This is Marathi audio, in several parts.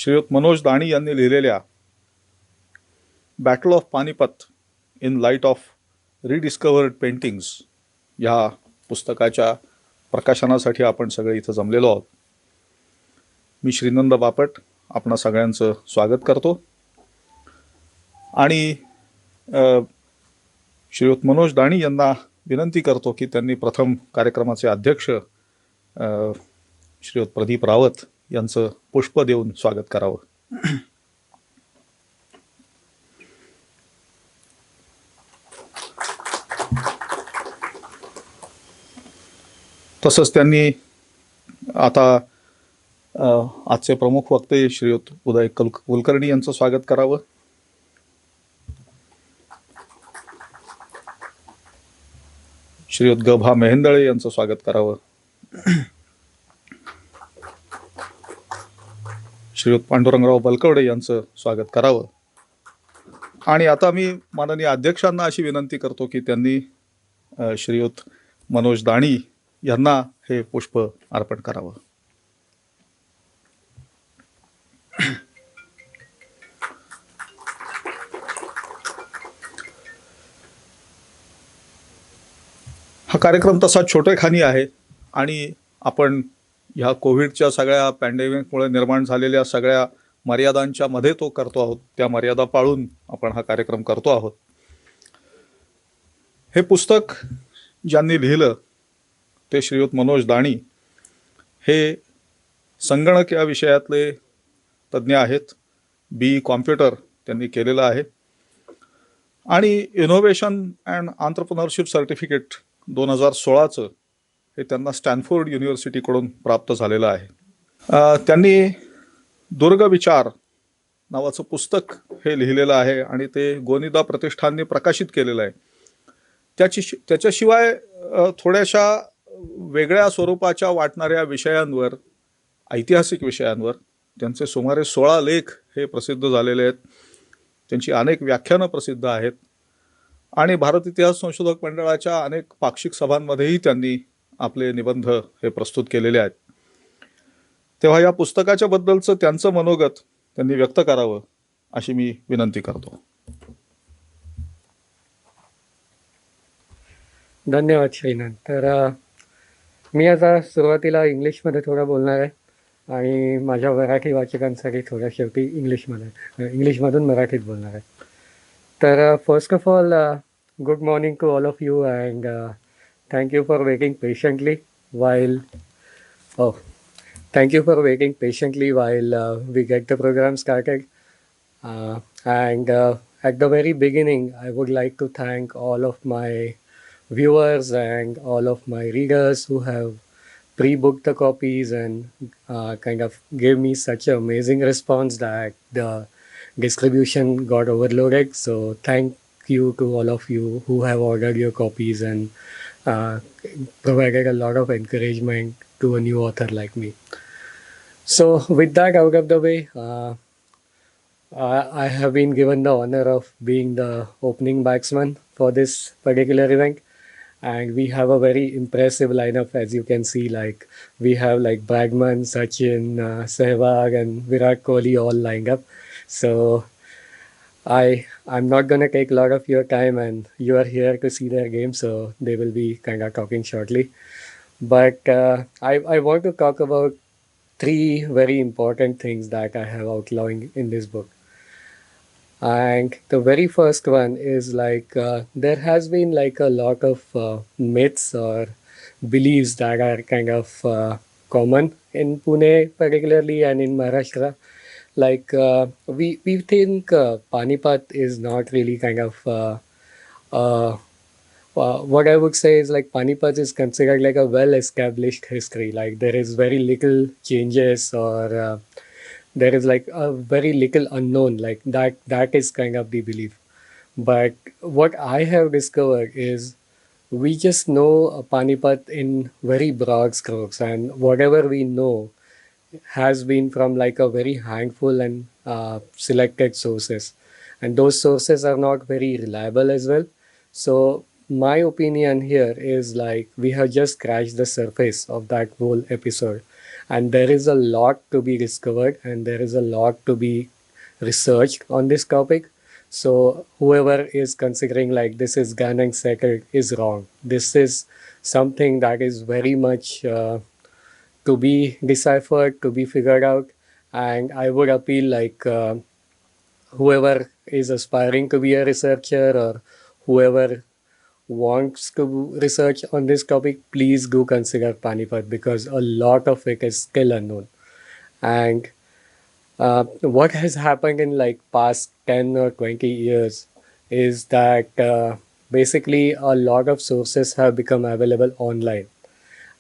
श्रीयुत मनोज दाणी यांनी लिहिलेल्या battle of Panipat in light of rediscovered paintings या पुस्तकाच्या प्रकाशनासाठी आपण सगळे इथं जमलेलो आहोत. मी श्रीनंद बापट आपणा सगळ्यांचं स्वागत करतो आणि श्रीयुत मनोज दाणी यांना विनंती करतो की त्यांनी प्रथम कार्यक्रमाचे अध्यक्ष श्रीयुत प्रदीप रावत यांचं पुष्प देऊन स्वागत करावं. तसंच त्यांनी आता आजचे प्रमुख वक्ते श्रीयुत उदय कुलकर्णी यांचं स्वागत करावं. श्रीयुत गभा मेहेंदळे यांचं स्वागत करावं. श्रीयुत पांडुरंगराव बलकवडे यांचं स्वागत करावं. आणि आता मी माननीय अध्यक्षांना अशी विनंती करतो की त्यांनी श्रीयुत मनोज दाणी यांना हे पुष्प अर्पण करावं. हा कार्यक्रम तसा छोटेखानी आहे आणि आपण ह्या कोविडच्या सगळ्या पॅन्डेमिकमुळे निर्माण झालेल्या सगळ्या मर्यादांच्या मध्ये तो करतो आहोत. त्या मर्यादा पाळून आपण हा कार्यक्रम करतो आहोत. हे पुस्तक ज्यांनी लिहिलं ते श्रीयुत मनोज दाणी हे संगणक या विषयातले तज्ज्ञ आहेत. BE कॉम्प्युटर त्यांनी केलेलं आहे आणि इनोव्हेशन अँड आंत्रप्रनरशिप सर्टिफिकेट 2016चं हे त्यांना स्टॅनफोर्ड युनिव्हर्सिटीकडून प्राप्त झालेलं आहे. त्यांनी दुर्ग विचार नावाचं पुस्तक हे लिहिलेलं आहे आणि ते गोनीदा प्रतिष्ठानने प्रकाशित केलेलं आहे. त्याच्याशिवाय थोड्याशा वेगळ्या स्वरूपाच्या वाटणाऱ्या विषयांवर, ऐतिहासिक विषयांवर त्यांचे सुमारे 16 लेख हे प्रसिद्ध झालेले आहेत. त्यांची अनेक व्याख्यानं प्रसिद्ध आहेत आणि भारत इतिहास संशोधक मंडळाच्या अनेक पाक्षिक सभांमध्येही त्यांनी आपले निबंध हे प्रस्तुत केलेले आहेत. तेव्हा या पुस्तकाच्या बद्दलचं त्यांचं मनोगत त्यांनी व्यक्त करावं अशी मी विनंती करतो. धन्यवाद श्रीनंद. तर मी आता सुरुवातीला इंग्लिशमध्ये थोडं बोलणार आहे आणि माझ्या मराठी वाचकांसाठी थोड्या शेवटी इंग्लिशमधून मराठीत बोलणार आहे. तर first of all good morning to all of you and thank you for waiting patiently while we get the program started. And at the very beginning, I would like to thank all of my viewers and all of my readers who have pre-booked the copies and kind of gave me such an amazing response that the distribution got overloaded. So thank you to all of you who have ordered your copies and provided a lot of encouragement to a new author like me. So with that out of the way, I have been given the honor of being the opening batsman for this particular event, and we have a very impressive lineup. As you can see, like we have like Bradman, Sachin, Sehwag and Virat Kohli all lined up. So I'm not going to take a lot of your time, and you are here to see their game, so they will be kind of talking shortly. But I want to talk about 3 very important things that I have outlined in this book. And the very first one is like there has been like a lot of myths or beliefs that are kind of common in Pune particularly and in Maharashtra. Like we think Panipat is not really kind of what I would say is like Panipat is considered like a well-established history. Like there is very little changes or there is like a very little unknown. Like that is kind of the belief. But what I have discovered is we just know Panipat in very broad strokes, and whatever we know has been from like a very handful and selected sources, and those sources are not very reliable as well. So my opinion here is like we have just scratched the surface of that whole episode, and there is a lot to be discovered and there is a lot to be researched on this topic. So whoever is considering like this is done and settled is wrong. This is something that is very much to be deciphered, to be figured out. And I would appeal like whoever is aspiring to be a researcher or whoever wants to research on this topic, please do consider Panipat because a lot of it is still unknown. And what has happened in like past 10 or 20 years is that basically a lot of sources have become available online,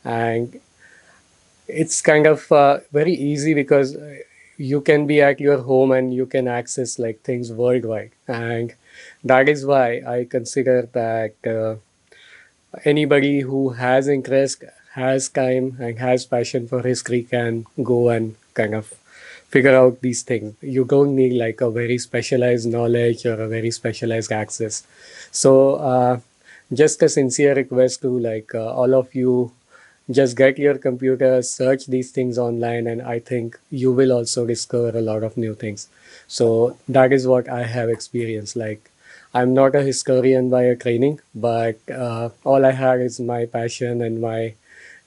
and it's kind of very easy because you can be at your home and you can access like things worldwide, and that is why I consider that anybody who has interest, has time, and has passion for history can go and kind of figure out these things. You don't need like a very specialized knowledge or a very specialized access. So, just a sincere request to like all of you, just get your computer, search these things online, and I think you will also discover a lot of new things. So that is what I have experienced. Like, I'm not a historian by a training, but all I had is my passion and my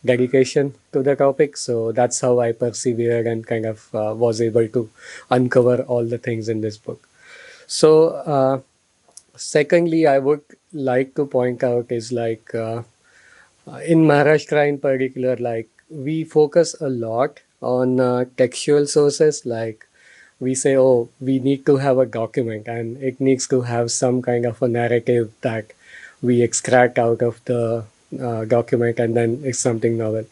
dedication to the topic. So that's how I persevered and kind of was able to uncover all the things in this book. So, secondly, I would like to point out is like in Maharashtra in particular, like we focus a lot on textual sources. Like we say, oh, we need to have a document and it needs to have some kind of a narrative that we extract out of the document and then it's something novel.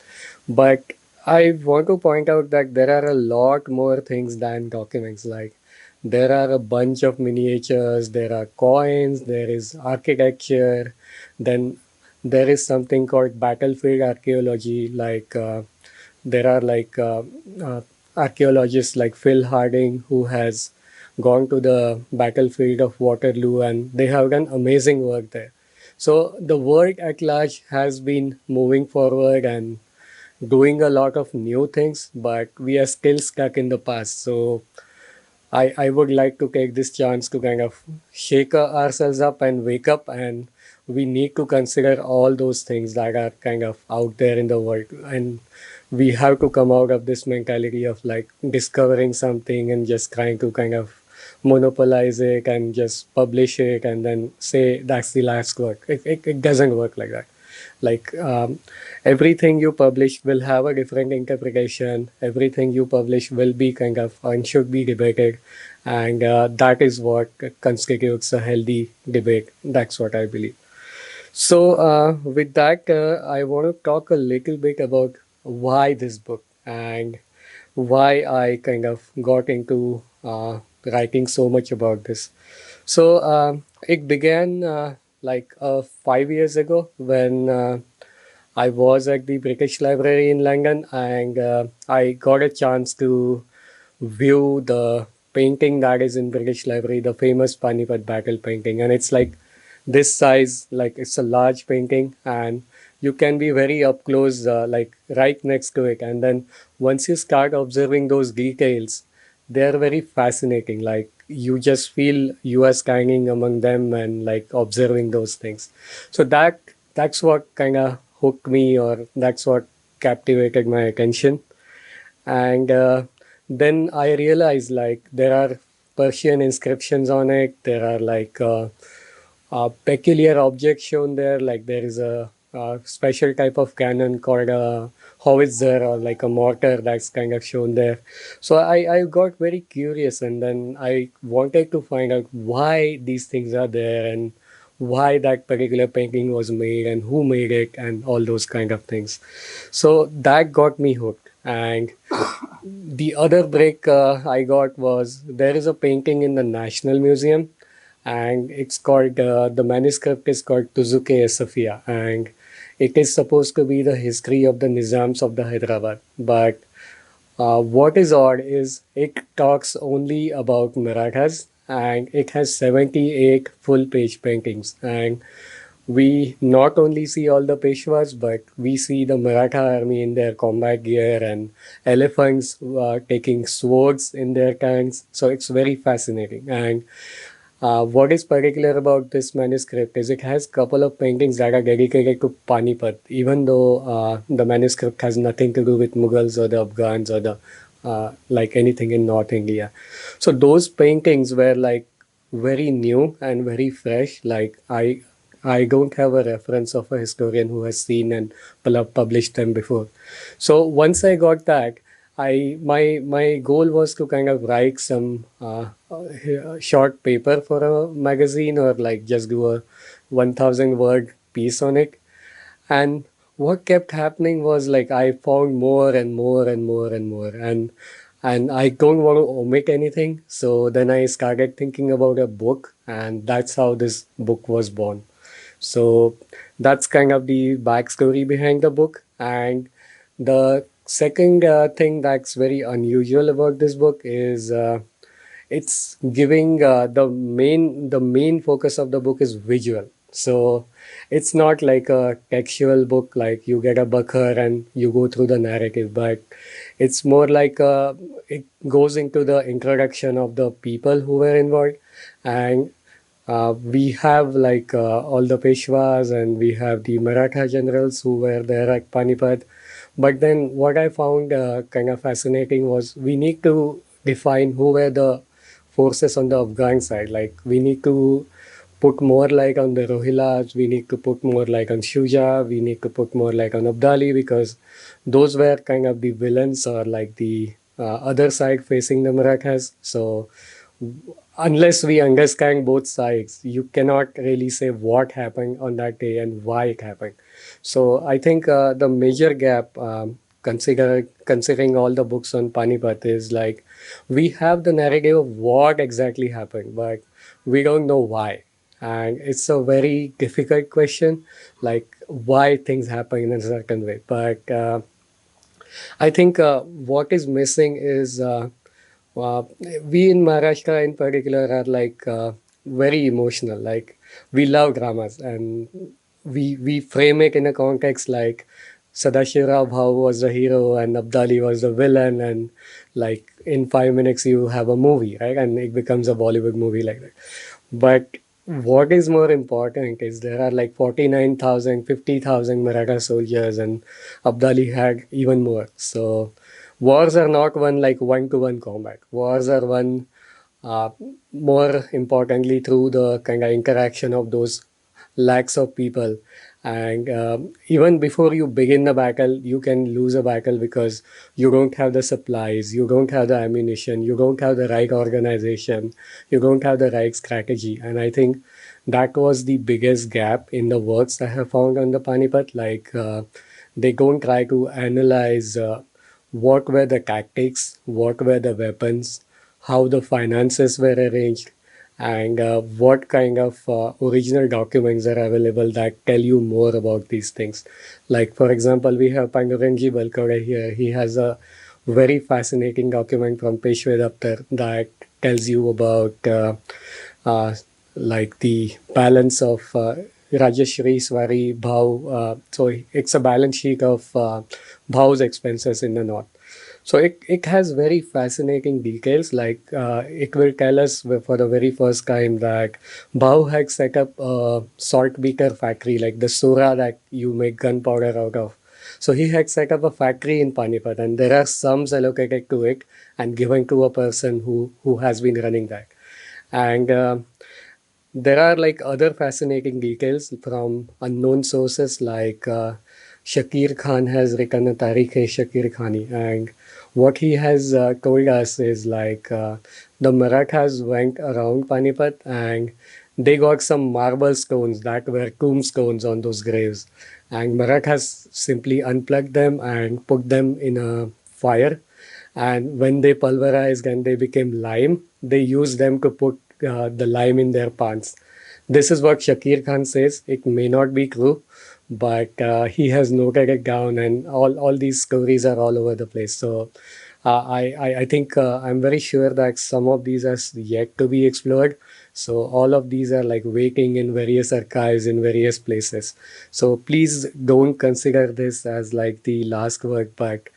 But I want to point out that there are a lot more things than documents. Like there are a bunch of miniatures, there are coins, there is architecture, then there is something called battlefield archaeology. Like there are like uh, archaeologists like Phil Harding who has gone to the battlefield of Waterloo and they have done amazing work there. So the world at large has been moving forward and doing a lot of new things, but we are still stuck in the past. So I would like to take this chance to kind of shake ourselves up and wake up, and we need to consider all those things that are kind of out there in the world. And we have to come out of this mentality of like discovering something and just trying to kind of monopolize it and just publish it and then say that's the last work. It doesn't work like that. Like everything you publish will have a different interpretation. Everything you publish will be kind of and should be debated, and that is what constitutes a healthy debate. That's what I believe. So with that, I want to talk a little bit about why this book and why I kind of got into writing so much about this. So it began like 5 years ago when I was at the British Library in London, and I got a chance to view the painting that is in British Library, the famous Panipat battle painting, and it's like this size, like it's a large painting, and you can be very up close, like right next to it, and then once you start observing those details, they are very fascinating. Like you just feel you are standing among them and like observing those things. So that's what kind of hooked me, or that's what captivated my attention. And then I realized like there are Persian inscriptions on it. There are like peculiar objects shown there. Like there is a special type of cannon called a howitzer or like a mortar that's kind of shown there. So I got very curious, and then I wanted to find out why these things are there and why that particular painting was made and who made it and all those kind of things. So that got me hooked. And the other break I got was there is a painting in the National Museum, and it's called the manuscript is called Tuzuke Safia, and it is supposed to be the history of the Nizams of the Hyderabad. But what is odd is it talks only about Marathas, and it has 78 full page paintings. And we not only see all the Peshwas, but we see the Maratha army in their combat gear and elephants taking swords in their hands. So it's very fascinating. And what is particular about this manuscript is it has couple of paintings that are dedicated to Panipat, even though the manuscript has nothing to do with Mughals or the Afghans or the like anything in North India. So those paintings were like very new and very fresh. Like I don't have a reference of a historian who has seen and published them before. So once I got that, my goal was to kind of write some short paper for a magazine or like just do a 1,000 word piece on it. And what kept happening was like I found more and more and more and more, and I don't want to omit anything. So then I started thinking about a book, and that's how this book was born. So that's kind of the backstory behind the book. And the second thing that's very unusual about this book is it's giving the main focus of the book is visual. So it's not like a textual book like you get a bucker and you go through the narrative, but it's more like it goes into the introduction of the people who were involved. And we have like all the Peshwas and we have the Maratha generals who were there at Panipat. But then what I found kind of fascinating was we need to define who were the forces on the Afghan side. Like we need to put more like on the Rohillas, we need to put more like on Shuja, we need to put more like on Abdali because those were kind of the villains or like the other side facing the Marathas. So unless we understand both sides, you cannot really say what happened on that day and why it happened. So I think the major gap, considering all the books on Panipat, is like we have the narrative of what exactly happened, but we don't know why. And it's a very difficult question, like why things happen in a certain way. But I think what is missing is uh, we in Maharashtra in particular are like very emotional. Like we love dramas and we frame it in a context like Sadashivrao Bhau was the hero and Abdali was the villain, and like in 5 minutes you have a movie, right? And it becomes a Bollywood movie like that. But what is more important is there are like 49,000, 50,000 Maratha soldiers, and Abdali had even more. So wars are not won like one-to-one combat. Wars are won uh, more importantly through the kind of interaction of those lakhs of people. And even before you begin the battle, you can lose a battle because you don't have the supplies, you don't have the ammunition, you don't have the right organization, you don't have the right strategy. And I think that was the biggest gap in the works I have found on the Panipat. Like they don't try to analyze what were the tactics, what were the weapons, how the finances were arranged, and what kind of original documents are available that tell you more about these things. Like, for example, we have Pandurangi Balkode here. He has a very fascinating document from Peshwe Daftar that tells you about uh, like the balance of Rajashri Swari Bhav. So it's a balance sheet of Bhav's expenses in the north. So it has very fascinating details. Like it will tell us for the very first time that Bhau had set up a saltpeter factory, like the sora that you make gunpowder out of. So he had set up a factory in Panipat, and there are sums allocated to it and given to a person who has been running that. And there are like other fascinating details from unknown sources, like Shakir Khan has written a Tarikh-e-Shakir Khani, and what he has told us is like the Marathas went around Panipat and they got some marble stones that were tombstones on those graves, and Marathas simply unplugged them and put them in a fire, and when they pulverized and they became lime, they used them to put the lime in their pans. This is what Shakir Khan says. It may not be true, but he has noted it down, and all these stories are all over the place. So I think I'm very sure that some of these are yet to be explored. So all of these are like waiting in various archives in various places. So please don't consider this as like the last word, but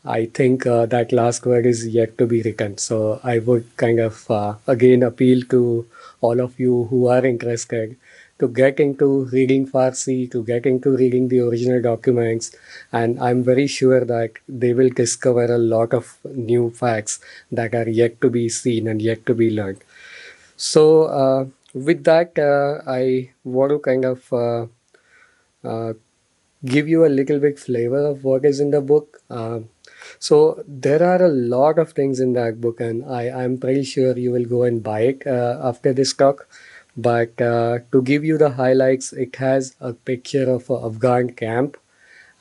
I think that last word is yet to be written. So I would kind of again appeal to all of you who are interested to get into reading Farsi, to get into reading the original documents, and I'm very sure that they will discover a lot of new facts that are yet to be seen and yet to be learned. So, with that, I want to kind of uh, give you a little bit flavor of what is in the book. So there are a lot of things in that book, and I'm pretty sure you will go and buy it after this talk. But to give you the highlights, it has a picture of a Afghan camp,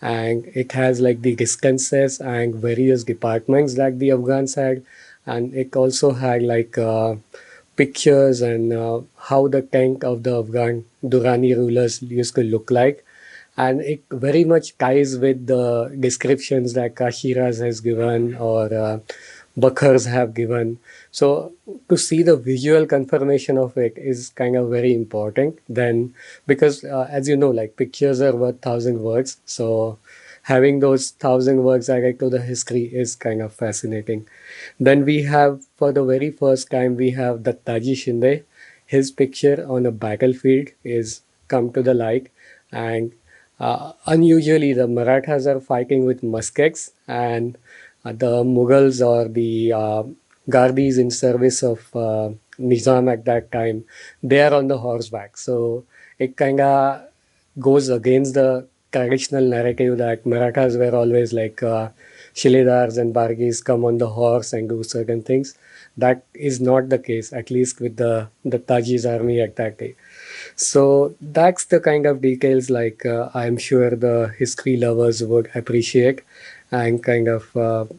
and it has like the distances and various departments that the Afghans had, and it also had like pictures and how the tent of the Afghan Durrani rulers used to look like. And it very much ties with the descriptions that Kashiras has given or Bakhars have given. So to see the visual confirmation of it is kind of very important. Then, because as you know, like pictures are worth thousand words. So having those thousand words added to the history is kind of fascinating. Then we have, for the very first time, we have Dattaji Shinde. His picture on a battlefield is come to the light, and unusually the Marathas are fighting with muskets, and the Mughals or the Gardis in service of Nizam at that time, they are on the horseback. So it kind of goes against the traditional narrative that Marathas were always like Shilidars and Bargis come on the horse and do certain things. That is not the case, at least with the Taji's army at that day. So that's the kind of details like I'm sure the history lovers would appreciate and kind of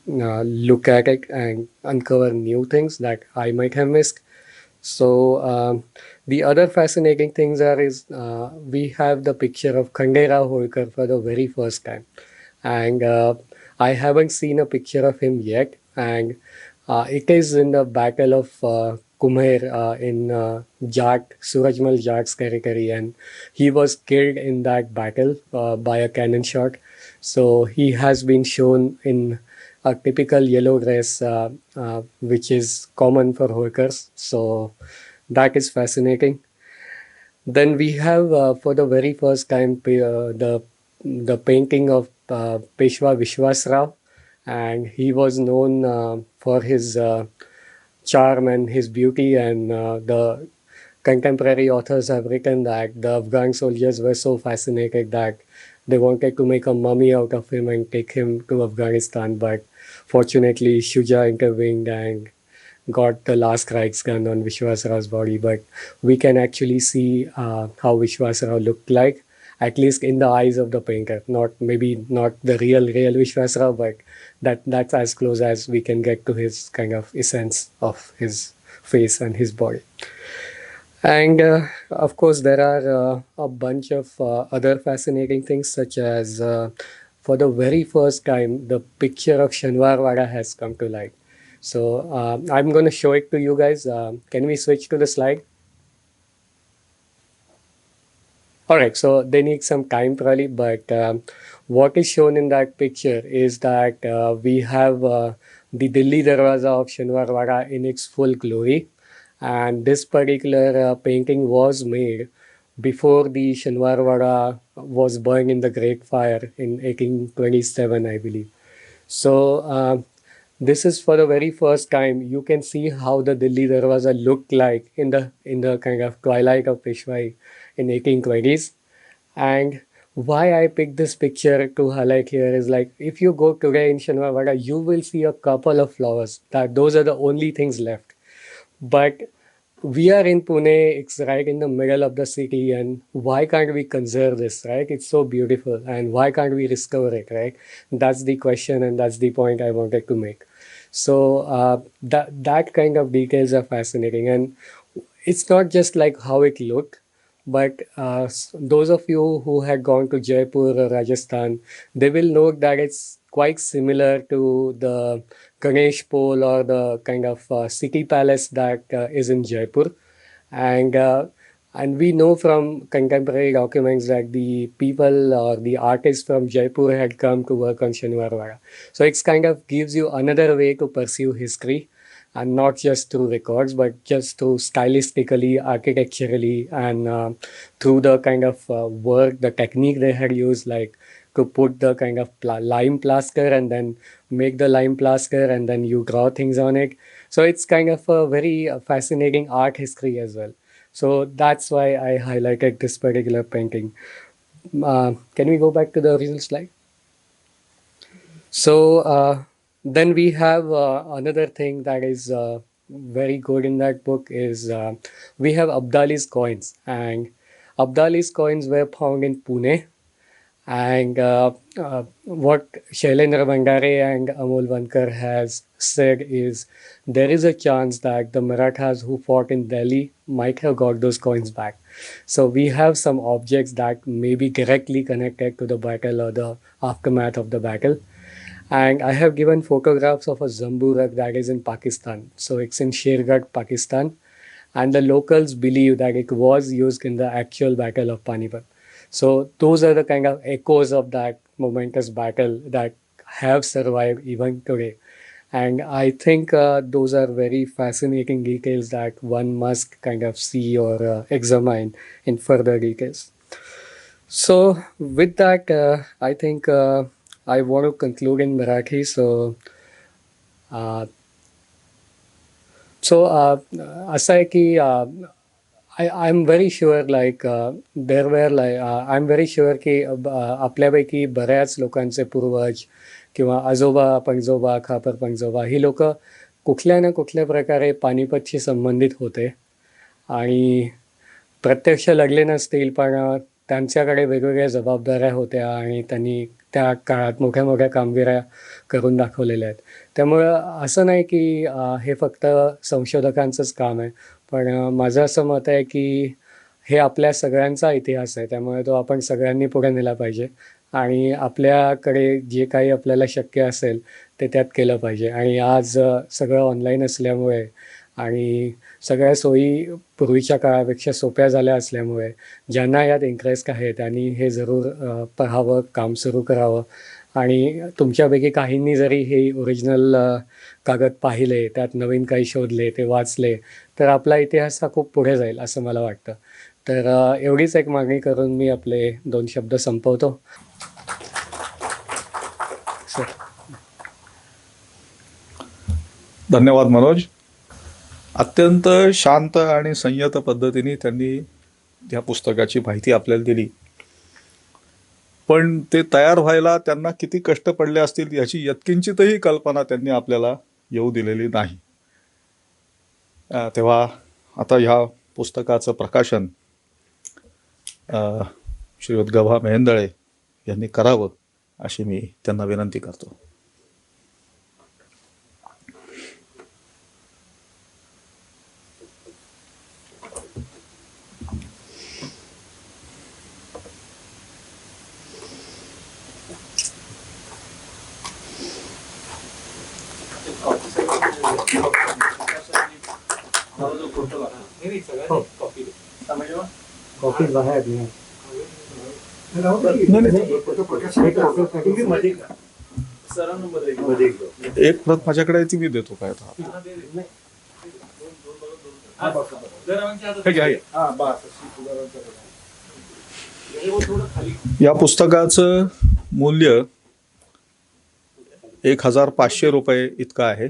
look at it and uncover new things that I might have missed. So the other fascinating things are is we have the picture of Khandera Holkar for the very first time, and I haven't seen a picture of him yet, and it is in the Battle of Kumair in Jat Surajmal Jat's territory, and he was killed in that battle by a cannon shot. So he has been shown in a typical yellow dress, which is common for Holkars. So that is fascinating. Then we have for the very first time the painting of Peshwa Vishwasrao, and he was known for his charm and his beauty. And the contemporary authors have written that the Afghan soldiers were so fascinated that they wanted to make a mummy out of him and take him to Afghanistan. But fortunately, Shuja intervened and got the last rites gun on Vishwasarao's body. But we can actually see how Vishwasarao looked like, at least in the eyes of the painter. Not maybe not the real Vishwasarao, but that's as close as we can get to his kind of essence of his face and his body. And of course, there are a bunch of other fascinating things, such as for the very first time, the picture of Shanwarwada has come to light. So I'm going to show it to you guys. Can we switch to the slide? All right, so they need some time probably, but what is shown in that picture is that we have the Delhi Darwaza of Shanwarwada in its full glory. And this particular painting was made before the Shanwarwada was burned in the Great Fire in 1827, I believe. So this is for the very first time you can see how the Delhi Darwaza looked like in the kind of twilight of Peshwai in 1820s. And why I picked this picture to highlight here is like if you go today in Shanwarwada, you will see a couple of flowers. That those are the only things left. But we are in Pune, it's right in the middle of the city, and why can't we conserve this, right? It's so beautiful, and why can't we discover it, right? That's the question, and that's the point I wanted to make. So that kind of details are fascinating, and it's not just like how it looked, but those of you who had gone to Jaipur or Rajasthan, they will note that it's quite similar to the Ganesh Pole or the kind of city palace that is in Jaipur. And and we know from contemporary documents that the people or the artists from Jaipur had come to work on Shaniwar. So it's kind of gives you another way to pursue history, and not just through records, but just through stylistically, architecturally, and through the kind of work, the technique they had used, like to put the kind of lime plaster and then make the lime plaster and then you draw things on it. So it's kind of a very fascinating art history as well. So that's why I highlighted this particular painting. Can we go back to the original slide? So then we have another thing that is very good in that book is we have Abdali's coins, and Abdali's coins were found in Pune. And what Shailendra Bhandare and Amol Vankar has said is there is a chance that the Marathas who fought in Delhi might have got those coins back. So we have some objects that may be directly connected to the battle or the aftermath of the battle. And I have given photographs of a Zamburak that is in Pakistan. So it's in Shergarh, Pakistan. And the locals believe that it was used in the actual battle of Panipat. So those are the kind of echoes of that momentous battle that have survived even today. And I think those are very fascinating details that one must kind of see or examine in further details. So with that, I think I want to conclude in Marathi. Uh, असं आहे की I'm very sure like there were like I'm very sure की आपल्यापैकी बऱ्याच लोकांचे पूर्वज किंवा आजोबा पणजोबा खापर पणजोबा ही लोक कुठल्या ना कुठल्या प्रकारे पानिपतशी संबंधित होते आणि प्रत्यक्ष लढले नसतील पण त्यांच्याकडे वेगवेगळ्या जबाबदाऱ्या होत्या आणि त्यांनी त्या काळात मोठ्या मोठ्या कामगिऱ्या करून दाखवलेल्या आहेत. त्यामुळं असं नाही की हे फक्त संशोधकांचंच काम आहे. पण माझं असं मत आहे की हे आपल्या सगळ्यांचा इतिहास आहे. त्यामुळे तो आपण सगळ्यांनी पुढे नेला पाहिजे आणि आपल्याकडे जे काही आपल्याला शक्य असेल ते त्यात केलं पाहिजे. आणि आज सगळं ऑनलाईन असल्यामुळे आणि सगळ्या सोयी पूर्वीच्या काळापेक्षा सोप्या झाल्या असल्यामुळे ज्यांना यात इंटरेस्ट आहे त्यांनी हे जरूर पाहावं, काम सुरू करावं. आणि तुमच्यापैकी काहींनी जरी हे ओरिजिनल कागद पाहिले, त्यात नवीन काही शोधले, ते वाचले, तर आपला इतिहास हा खूप पुढे जाईल असं मला वाटतं. तर एवढीच एक मागणी करून मी आपले 2 शब्द संपवतो. धन्यवाद मनोज. अत्यंत शांत आणि संयत पद्धतीने त्यांनी या पुस्तकाची माहिती आपल्याला दिली. पण ते तयार व्हायला त्यांना किती कष्ट पडले असतील याची यत्किंचितही कल्पना त्यांनी आपल्याला येऊ दिलेली नाही. तेव्हा आता ह्या पुस्तकाचं प्रकाशन श्रीयुत गभा मेहेंदळे यांनी करावं अशी मी त्यांना विनंती करतो. कॉफी बाहेर एक प्रत माझ्याकडे आहे ती मी देतो काय आता. हे घ्या. या पुस्तकाचं मूल्य 1500 रुपये इतकं आहे.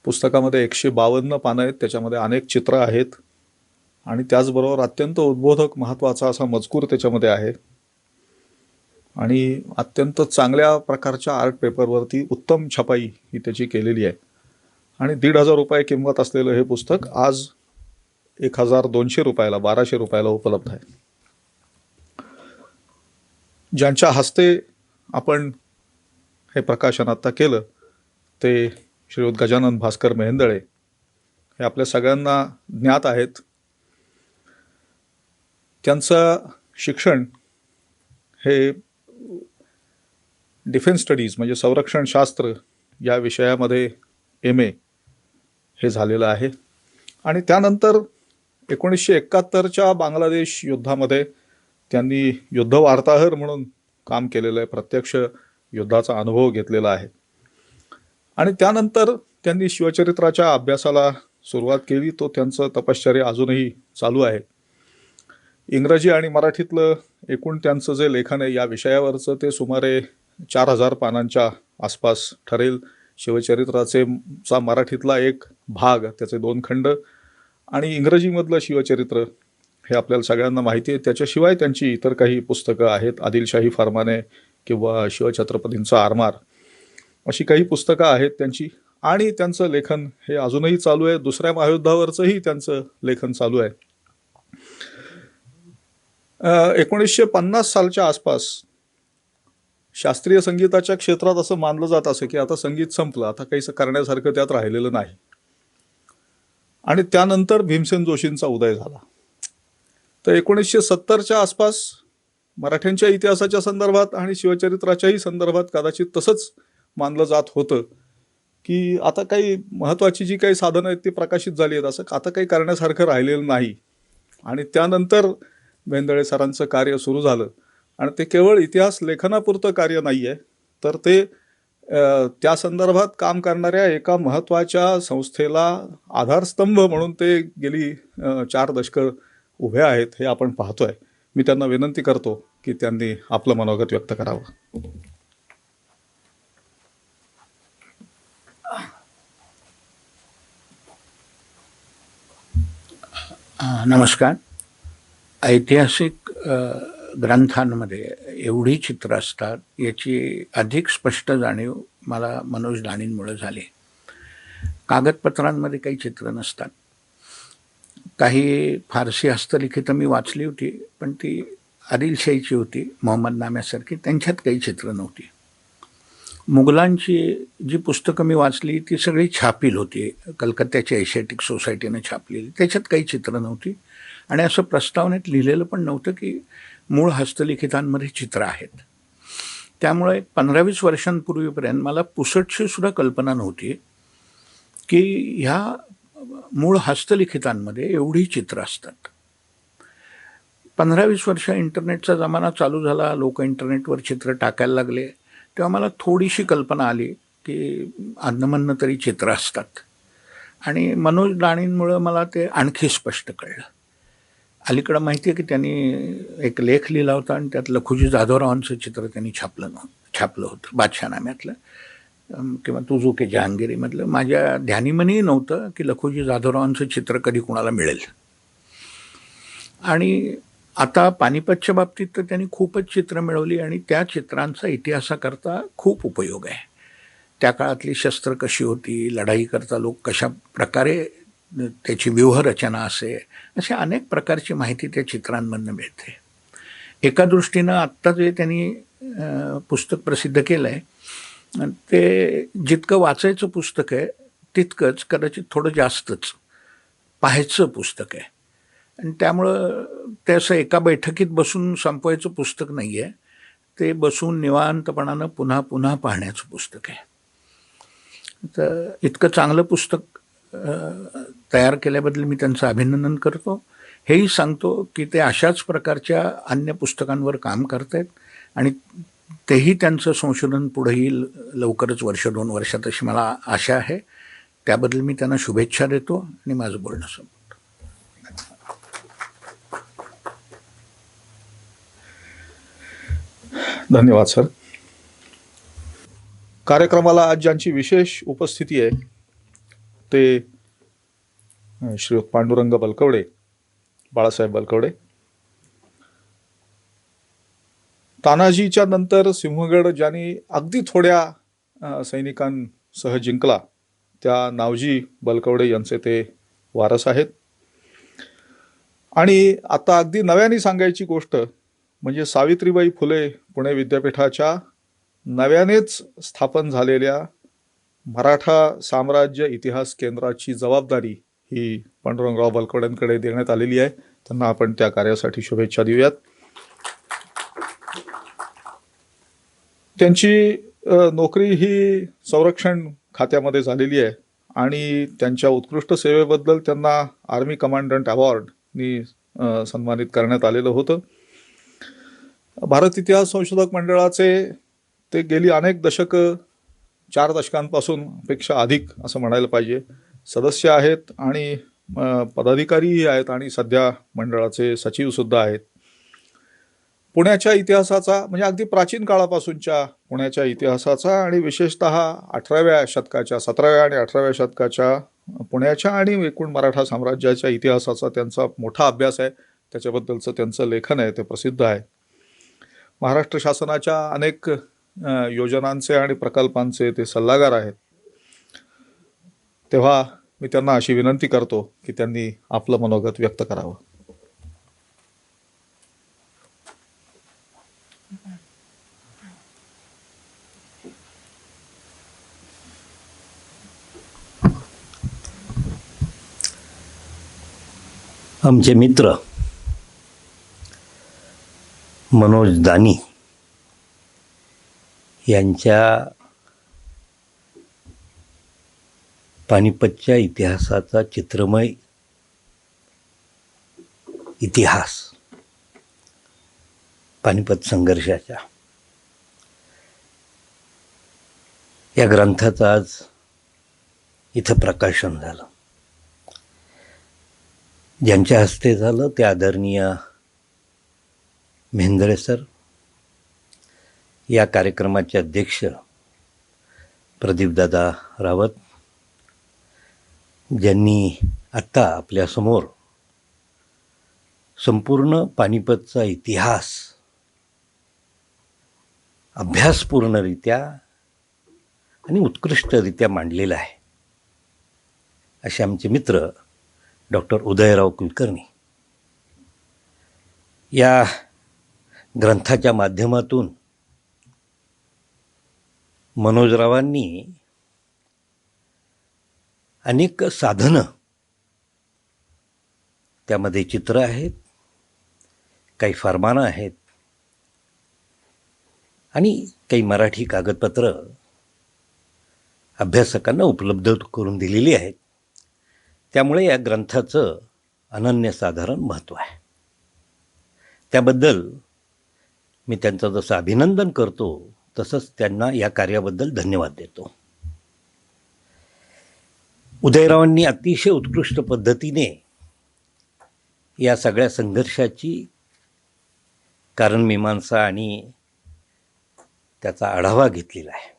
पुस्तकामध्ये 152 पानं आहेत. त्याच्यामध्ये अनेक चित्र आहेत आणि त्याचबरोबर अत्यंत उद्बोधक महत्त्वाचा असा मजकूर त्याच्यामध्ये आहे आणि अत्यंत चांगल्या प्रकारच्या आर्ट पेपरवरती उत्तम छपाई ही त्याची केलेली आहे. आणि 1,500 रुपये किंमत असलेलं हे पुस्तक आज 1200 रुपयाला 1200 रुपयाला उपलब्ध आहे. ज्यांच्या हस्ते आपण हे प्रकाशन आत्ता केलं ते श्रीयुत गजानन भास्कर मेहेंदळे हे आपल्या सगळ्यांना ज्ञात आहेत. त्यांचं शिक्षण हे डिफेन्स स्टडीज म्हणजे संरक्षणशास्त्र या विषयामध्ये MA हे झालेलं आहे. आणि त्यानंतर 1971च्या बांगलादेश युद्धामध्ये त्यांनी युद्ध वार्ताहर म्हणून काम केलेलं आहे, प्रत्यक्ष युद्धाचा अनुभव घेतलेला आहे. आणि त्यानंतर त्यांनी शिवचरित्राच्या अभ्यासाला सुरुवात केली. तो त्यांचं तपश्चर्या अजूनही चालू आहे. इंग्रजी आणि मराठीतलं एकूण त्यांचं जे लेखन आहे या विषयावरचं ते सुमारे 4000 पानांच्या आसपास ठरेल. शिवचरित्राचा मराठीतला एक भाग, त्याचे 2 खंड, आणि इंग्रजीमधलं शिवचरित्र हे आपल्याला सगळ्यांना माहिती आहे. त्याच्याशिवाय त्यांची इतर काही पुस्तकं आहेत, आदिलशाही फरमाने किंवा शिवछत्रपतींचा आरमार, अशी काही पुस्तकं आहेत त्यांची. आणि त्यांचं लेखन हे अजूनही चालू आहे. दुसऱ्या महायुद्धावरचंही त्यांचं लेखन चालू आहे. 1950 सालच्या आसपास शास्त्रीय संगीताच्या क्षेत्रात असं मानलं जात असं की आता संगीत संपलं, आता काही करण्यासारखं त्यात राहिलेलं नाही. आणि त्यानंतर भीमसेन जोशींचा उदय झाला. तर 1970च्या आसपास मराठ्यांच्या इतिहासाच्या संदर्भात आणि शिवचरित्राच्याही संदर्भात कदाचित तसंच मानलं जात होतं की आता काही महत्त्वाची जी काही साधनं आहेत ती प्रकाशित झाली आहेत, असं आता काही करण्यासारखं राहिलेलं नाही. आणि त्यानंतर वेंदळे सरांचं कार्य सुरू झालं. आणि ते केवळ इतिहास लेखनापुरतं कार्य नाही आहे, तर ते त्या संदर्भात काम करणाऱ्या एका महत्त्वाच्या संस्थेला आधारस्तंभ म्हणून ते गेली 4 दशकं उभे आहेत, हे आपण पाहतोय. मी त्यांना विनंती करतो की त्यांनी आपलं मनोगत व्यक्त करावं. नमस्कार. ऐतिहासिक ग्रंथांमध्ये एवढी चित्र असतात याची अधिक स्पष्ट जाणीव मला मनोज दाणींमुळे झाली. कागदपत्रांमध्ये काही चित्र नसतात. काही फारसी हस्तलिखितं मी वाचली होती, पण ती आदिलशाहीची होती, मोहम्मदनाम्यासारखी. त्यांच्यात काही चित्र नव्हती. मुघलांची जी पुस्तकं मी वाचली ती सगळी छापील होती, कलकत्त्याच्या एशियाटिक सोसायटीनं छापलेली. त्याच्यात काही चित्र नव्हती. आणि असं प्रस्तावनेत लिहिलेलं पण नव्हतं की मूळ हस्तलिखितांमध्ये चित्र आहेत. त्यामुळे 15-20 वर्षांपूर्वीपर्यंत मला पुसटशी सुद्धा कल्पना नव्हती की ह्या मूळ हस्तलिखितांमध्ये एवढी चित्र असतात. 15-20 वर्ष इंटरनेटचा जमाना चालू झाला, लोक इंटरनेटवर चित्र टाकायला लागले, तेव्हा मला थोडीशी कल्पना आली की अधनमधनं तरी चित्र असतात. आणि मनोज दाणींमुळं मला ते आणखी स्पष्ट कळलं. अलीकडं माहिती आहे की त्यांनी एक लेख लिहिला होता आणि त्यात लखुजी जाधवरावांचं चित्र त्यांनी छापलं होतं, बादशाहनाम्यातलं किंवा तुझू के जहांगीरीमधलं. माझ्या ध्यानीमनी नव्हतं की लखुजी जाधवरावांचं चित्र कधी कोणाला मिळेल. आणि आता पानिपतच्या बाबतीत तर त्यांनी खूपच चित्र मिळवली आणि त्या चित्रांचा इतिहासाकरता खूप उपयोग आहे. त्या काळातली शस्त्र कशी होती, लढाईकरता लोक कशा प्रकारे त्याची व्यूहरचना असे, अशा अनेक प्रकारची माहिती त्या चित्रांमधनं मिळते. एका दृष्टीनं आत्ता जे त्यांनी पुस्तक प्रसिद्ध केलं आहे ते जितकं वाचायचं पुस्तक आहे तितकंच कदाचित थोडं जास्तच पाहायचं पुस्तक आहे. आणि त्यामुळं ते असं एका बैठकीत बसून संपवायचं पुस्तक नाही आहे, ते बसून निवांतपणानं पुन्हा पुन्हा पाहण्याचं पुस्तक आहे. तर इतकं चांगलं पुस्तक तयार केल्याबद्दल मी त्यांचं अभिनंदन करतो. हेही सांगतो की ते अशाच प्रकारच्या अन्य पुस्तकांवर काम करत आहेत आणि तेही त्यांचं संशोधन पुढे येईल लवकरच, 1-2 वर्षात, अशी मला आशा आहे. त्याबद्दल मी त्यांना शुभेच्छा देतो आणि माझं बोलणं संपवतो. धन्यवाद सर. कार्यक्रमाला आज ज्यांची विशेष उपस्थिती आहे ते श्रीयुत पांडुरंग बलकवडे, बाळासाहेब बलकवडे. तानाजीच्या नंतर सिंहगड ज्यांनी अगदी थोड्या सैनिकांसह जिंकला त्या नावजी बलकवडे यांचे ते वारस आहेत. आणि आता अगदी नव्याने सांगायची गोष्ट म्हणजे सावित्रीबाई फुले पुणे विद्यापीठाच्या नव्यानेच स्थापन झालेल्या मराठा साम्राज्य इतिहास केंद्राची जबाबदारी ही पांडुरंगराव बलकवड्यांकडे देण्यात आलेली आहे. त्यांना आपण त्या कार्यासाठी शुभेच्छा देऊयात. त्यांची नोकरी ही संरक्षण खात्यामध्ये झालेली आहे आणि त्यांच्या उत्कृष्ट सेवेबद्दल त्यांना आर्मी कमांडंट अवॉर्डनी सन्मानित करण्यात आलेलं होतं. भारत इतिहास संशोधक मंडळाचे ते गेली अनेक दशकं 4 दशकांपासून पेक्षा अधिक असं म्हणायला पाहिजे सदस्य आहेत आणि पदाधिकारीही आहेत आणि सध्या मंडळाचे सचिवसुद्धा आहेत. पुण्याच्या इतिहासाचा म्हणजे अगदी प्राचीन काळापासूनच्या पुण्याच्या इतिहासाचा आणि विशेषतः 18व्या शतकाच्या 17व्या आणि 18व्या शतकाच्या पुण्याच्या आणि एकूण मराठा साम्राज्याच्या इतिहासाचा त्यांचा मोठा अभ्यास आहे. त्याच्याबद्दलचं त्यांचं लेखन आहे ते प्रसिद्ध आहे. महाराष्ट्र शासनाच्या अनेक योजनांचे आणि प्रकल्पांचे ते सल्लागार आहेत. तेव्हा मी त्यांना अशी विनंती करतो की त्यांनी आपलं मनोगत व्यक्त करावं. आमचे मित्र मनोज दानी यांच्या पानिपतच्या इतिहासाचा चित्रमय इतिहास, पानिपत संघर्षाच्या या ग्रंथाचं आज इथं प्रकाशन झालं. ज्यांच्या हस्ते झालं ते आदरणीय मेहेंदळे सर, या कार्यक्रमाचे अध्यक्ष प्रदीपदादा रावत, ज्यांनी आत्ता आपल्यासमोर संपूर्ण पानिपतचा इतिहास अभ्यासपूर्णरित्या आणि उत्कृष्टरित्या मांडलेला आहे, असे आमचे मित्र डॉक्टर उदयराव कुलकर्णी या ग्रंथाच्या माध्यमातून मनोजरावांनी अनेक साधनं, त्यामध्ये चित्र आहेत, काही फरमानं आहेत आणि काही मराठी कागदपत्र अभ्यासकांना उपलब्ध करून दिलेली आहेत. त्यामुळे या ग्रंथाचं अनन्यसाधारण महत्त्व आहे. त्याबद्दल मी त्यांचं जसं अभिनंदन करतो तसंच त्यांना या कार्याबद्दल धन्यवाद देतो. उदयरावांनी अतिशय उत्कृष्ट पद्धतीने या सगळ्या संघर्षाची कारणमीमांसा आणि त्याचा आढावा घेतलेला आहे.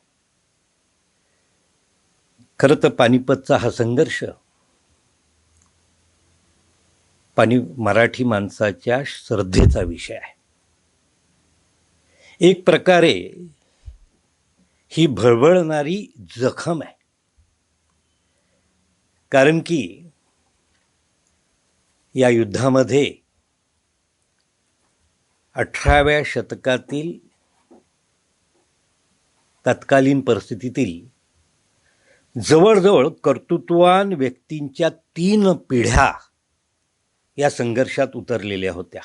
खरं तर पानिपतचा हा संघर्ष मराठी माणसाच्या श्रद्धेचा विषय आहे. एक प्रकारे ही भळबळणारी जखम आहे, कारण की या युद्धामध्ये 18व्या शतकातील तत्कालीन परिस्थितीतील जवळजवळ कर्तृत्ववान व्यक्तींच्या 3 पिढ्या या संघर्षात उतरलेल्या होत्या.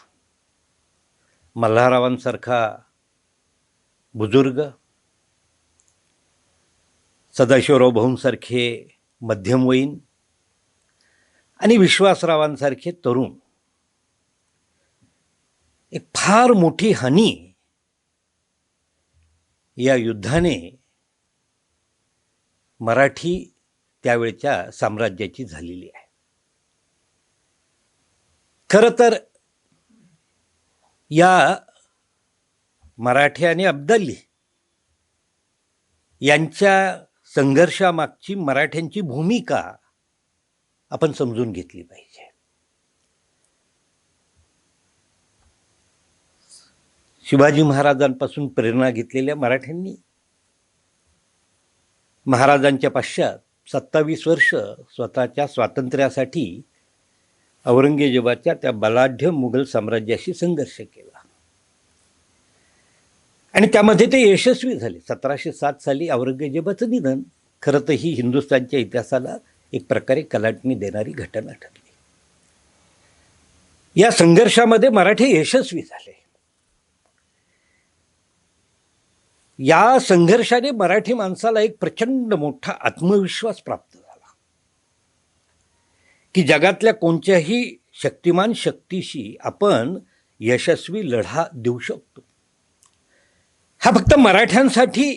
मल्हाररावांसारखा बुजुर्ग, सदाशिवराव भाऊंसारखे मध्यमवयीन आणि विश्वासरावांसारखे तरुण. एक फार मोठी हानी या युद्धाने मराठी त्यावेळच्या साम्राज्याची झालेली आहे. खरं तर या मराठी आणि अब्दाली यांच्या संघर्षामागची मराठ्यांची भूमिका आपण समजून घेतली पाहिजे. शिवाजी महाराजांपासून प्रेरणा घेतलेल्या मराठ्यांनी महाराजांच्या पश्चात 27 वर्ष स्वतःच्या स्वातंत्र्यासाठी औरंगजेबाच्या त्या बलाढ्य मुघल साम्राज्याशी संघर्ष केला आणि त्यामध्ये ते यशस्वी झाले. 1707 साली औरंगजेबाचं निधन खरं तर ही हिंदुस्थानच्या इतिहासाला एक प्रकारे कलाटणी देणारी घटना ठरली. या संघर्षामध्ये मराठी यशस्वी झाले. या संघर्षाने मराठी माणसाला एक प्रचंड मोठा आत्मविश्वास प्राप्त झाला की जगातल्या कोणत्याही शक्तिमान शक्तीशी आपण यशस्वी लढा देऊ शकतो. हा फक्त मराठ्यांसाठी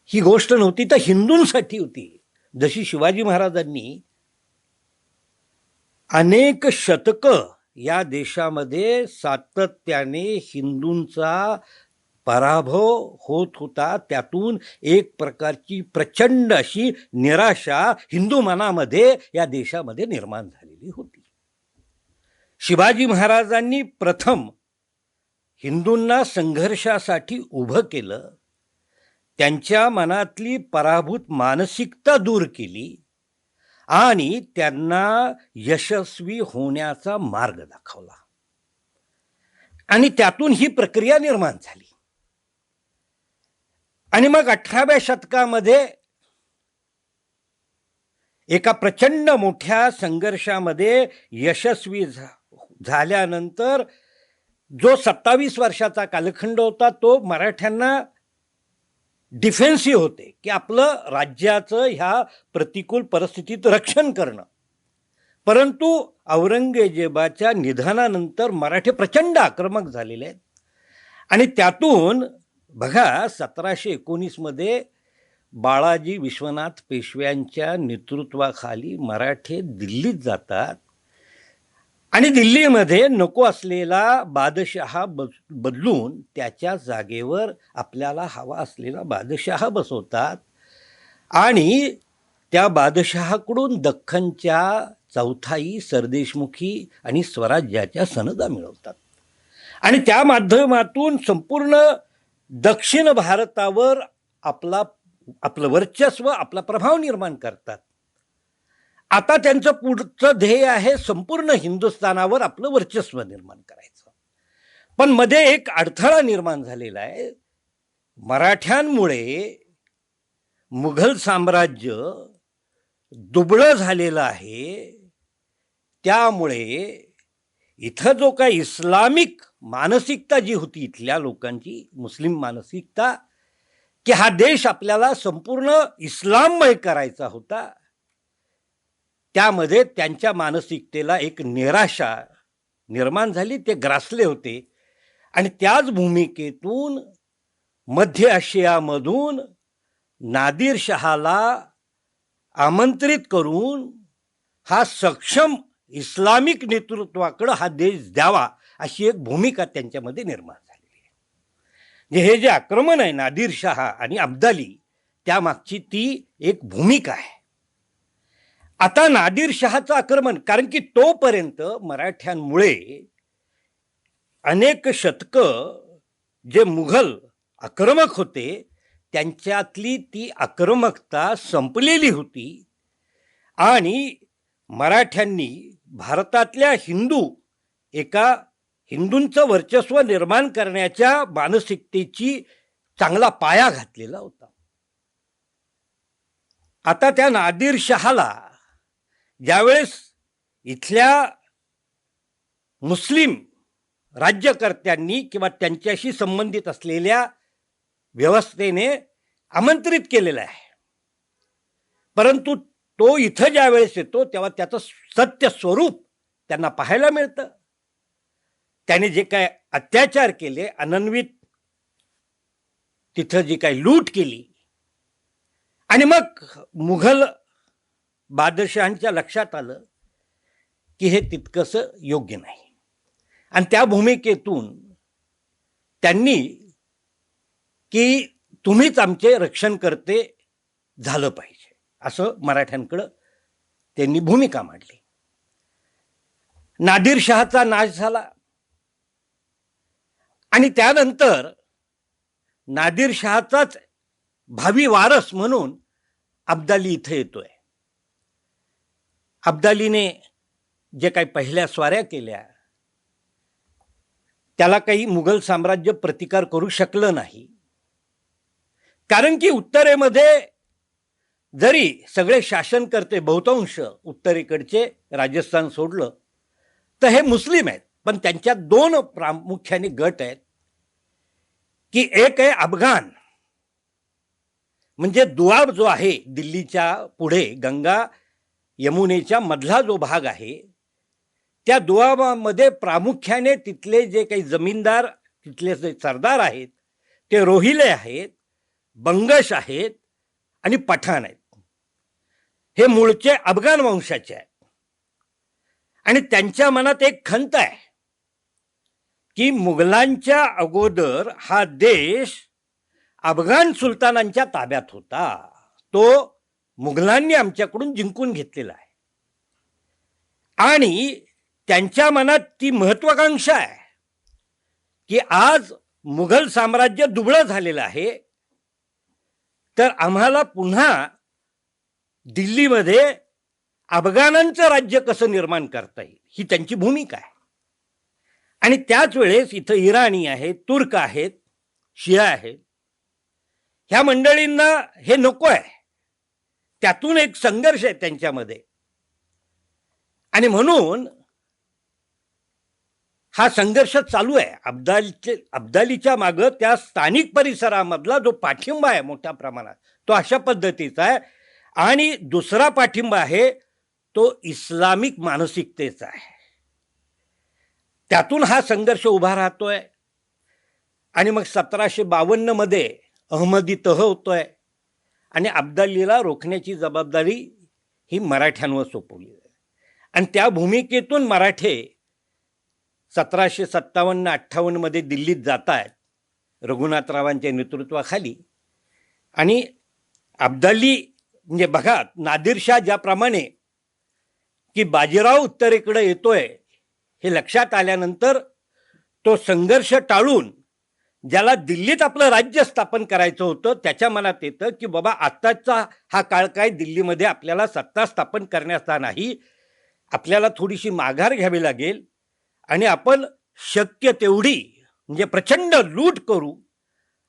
ही गोष्ट नव्हती, तर हिंदूंसाठी होती. जशी शिवाजी महाराजांनी अनेक शतकं या देशामध्ये सातत्याने हिंदूंचा पराभव होत होता, त्यातून एक प्रकारची प्रचंड अशी निराशा हिंदू मनामध्ये या देशामध्ये निर्माण झालेली होती. शिवाजी महाराजांनी प्रथम हिंदूंना संघर्षासाठी उभं केलं, त्यांच्या मनातली पराभूत मानसिकता दूर केली आणि त्यांना यशस्वी होण्याचा मार्ग दाखवला आणि त्यातून ही प्रक्रिया निर्माण झाली. आणि मग 18व्या शतकामध्ये एका प्रचंड मोठ्या संघर्षामध्ये यशस्वी झाल्यानंतर जो 27 वर्षाचा कालखंड होता तो मराठ्यांना डिफेन्सिव्ह होते की आपलं राज्याचं ह्या प्रतिकूल परिस्थितीत रक्षण करणं. परंतु औरंगजेबाच्या निधनानंतर मराठे प्रचंड आक्रमक झालेले आहेत आणि त्यातून बघा 1719 बाळाजी विश्वनाथ पेशव्यांच्या नेतृत्वाखाली मराठे दिल्लीत जातात आणि दिल्लीमध्ये नको असलेला बादशहा बदलून त्याच्या जागेवर आपल्याला हवा असलेला बादशहा बसवतात आणि त्या बादशहाकडून दख्खनच्या चौथाई, सरदेशमुखी आणि स्वराज्याच्या सनदा मिळवतात आणि त्या माध्यमातून संपूर्ण दक्षिण भारतावर आपलं वर्चस्व, आपला प्रभाव निर्माण करतात. आता त्यांचं पुढचं ध्येय आहे संपूर्ण हिंदुस्थानावर आपलं वर्चस्व निर्माण करायचं. पण मध्ये एक अडथळा निर्माण झालेला आहे. मराठ्यांमुळे मुघल साम्राज्य दुबळं झालेलं आहे. त्यामुळे इथं जो काही इस्लामिक मानसिकता जी होती इथल्या लोकांची, मुस्लिम मानसिकता, की हा देश आपल्याला संपूर्ण इस्लाममय करायचा होता, त्यामध्ये त्यांच्या मानसिकतेला एक निराशा निर्माण झाली. ते ग्रासले होते आणि त्याच भूमिकेतून मध्य आशियामधून नादिरशहाला आमंत्रित करून हा सक्षम इस्लामिक नेतृत्वाकडे हा देश द्यावा अशी एक भूमिका त्यांच्यामध्ये निर्माण झालेली आहे. हे जे आक्रमण आहे नादिरशहा आणि अब्दाली, त्यामागची ती एक भूमिका आहे. आता नादिरशहाचं आक्रमण, कारण की तोपर्यंत मराठ्यांमुळे अनेक शतकं जे मुघल आक्रमक होते त्यांच्यातली ती आक्रमकता संपलेली होती आणि मराठ्यांनी भारतातल्या हिंदूंचं वर्चस्व निर्माण करण्याच्या मानसिकतेची चांगला पाया घातलेला होता. आता त्या नादिरशहाला ज्यावेळेस इथल्या मुस्लिम राज्यकर्त्यांनी किंवा त्यांच्याशी संबंधित असलेल्या व्यवस्थेने आमंत्रित केलेलं आहे, परंतु तो इथं ज्या वेळेस येतो तेव्हा त्याचं सत्य स्वरूप त्यांना पाहायला मिळतं. त्याने जे काय अत्याचार केले, अनन्वित तिथं जी काही लूट केली, आणि मग मुघल बादशहांच्या लक्षात आलं की हे तितकंसं योग्य नाही आणि त्या भूमिकेतून त्यांनी की तुम्हीच आमचे रक्षण करते झालं पाहिजे असं मराठ्यांकडं त्यांनी भूमिका मांडली. नादिरशहाचा नाश झाला आणि त्यानंतर नादिरशहाचाच भावी वारस म्हणून अब्दाली इथे येतोय. अब्दालीने जे काही पहिल्या स्वाऱ्या केल्या त्याला काही मुघल साम्राज्य प्रतिकार करू शकलं नाही, कारण की उत्तरेमध्ये जरी सगळे शासनकर्ते बहुतांश उत्तरेकडचे राजस्थान सोडलं तर हे मुस्लिम आहेत, पण त्यांच्यात दोन प्रामुख्याने गट आहेत. की एक आहे अफगाण, म्हणजे दुआब जो आहे दिल्लीच्या पुढे गंगा यमुनेच्या मधला जो भाग आहे, त्या दुआबामध्ये प्रामुख्याने तिथले जे काही जमीनदार, तिथले जे सरदार आहेत ते रोहिले आहेत, बंगश आहेत आणि पठाण आहेत. हे मूळचे अफगाण वंशाचे आहेत. आणि त्यांच्या मनात एक खंत आहे की मुघलांच्या अगोदर हा देश अफगाण सुलतानांच्या ताब्यात होता, तो मुघलांनी आमच्याकडून जिंकून घेतलेला आहे. आणि त्यांच्या मनात ती महत्वाकांक्षा आहे की आज मुघल साम्राज्य दुबळं झालेलं आहे, तर आम्हाला पुन्हा दिल्लीमध्ये अफगाणांचं राज्य कसं निर्माण करता येईल, ही त्यांची भूमिका आहे. आणि त्याच वेळेस इथं इराणी आहेत, तुर्क आहेत, शिया आहेत. ह्या मंडळींना हे नको आहे. त्यातून एक संघर्ष आहे त्यांच्यामध्ये. आणि म्हणून हा संघर्ष चालू आहे. अब्दालीच्या मागं त्या स्थानिक परिसरामधला जो पाठिंबा आहे मोठ्या प्रमाणात, तो अशा पद्धतीचा आहे. आणि दुसरा पाठिंबा आहे तो इस्लामिक मानसिकतेचा आहे. त्यातून हा संघर्ष उभा राहतोय. आणि मग 1752 मध्ये अहमदी तह होतोय आणि अब्दालीला रोखण्याची जबाबदारी ही मराठ्यांवर सोपवली आहे. आणि त्या भूमिकेतून मराठे 1757-58 मध्ये दिल्लीत जात आहेत रघुनाथरावांच्या नेतृत्वाखाली. आणि अब्दाली म्हणजे बघा, नादिरशाह ज्याप्रमाणे की बाजीराव उत्तरेकडे येतोय हे लक्षात आल्यानंतर तो संघर्ष टाळून ज्याला दिल्लीत आपलं राज्य स्थापन करायचं होतं त्याच्या मनात येतं की बाबा आत्ताचा हा काळ काय, दिल्लीमध्ये आपल्याला सत्ता स्थापन करण्याचा नाही, आपल्याला थोडीशी माघार घ्यावी लागेल आणि आपण शक्य तेवढी म्हणजे प्रचंड लूट करू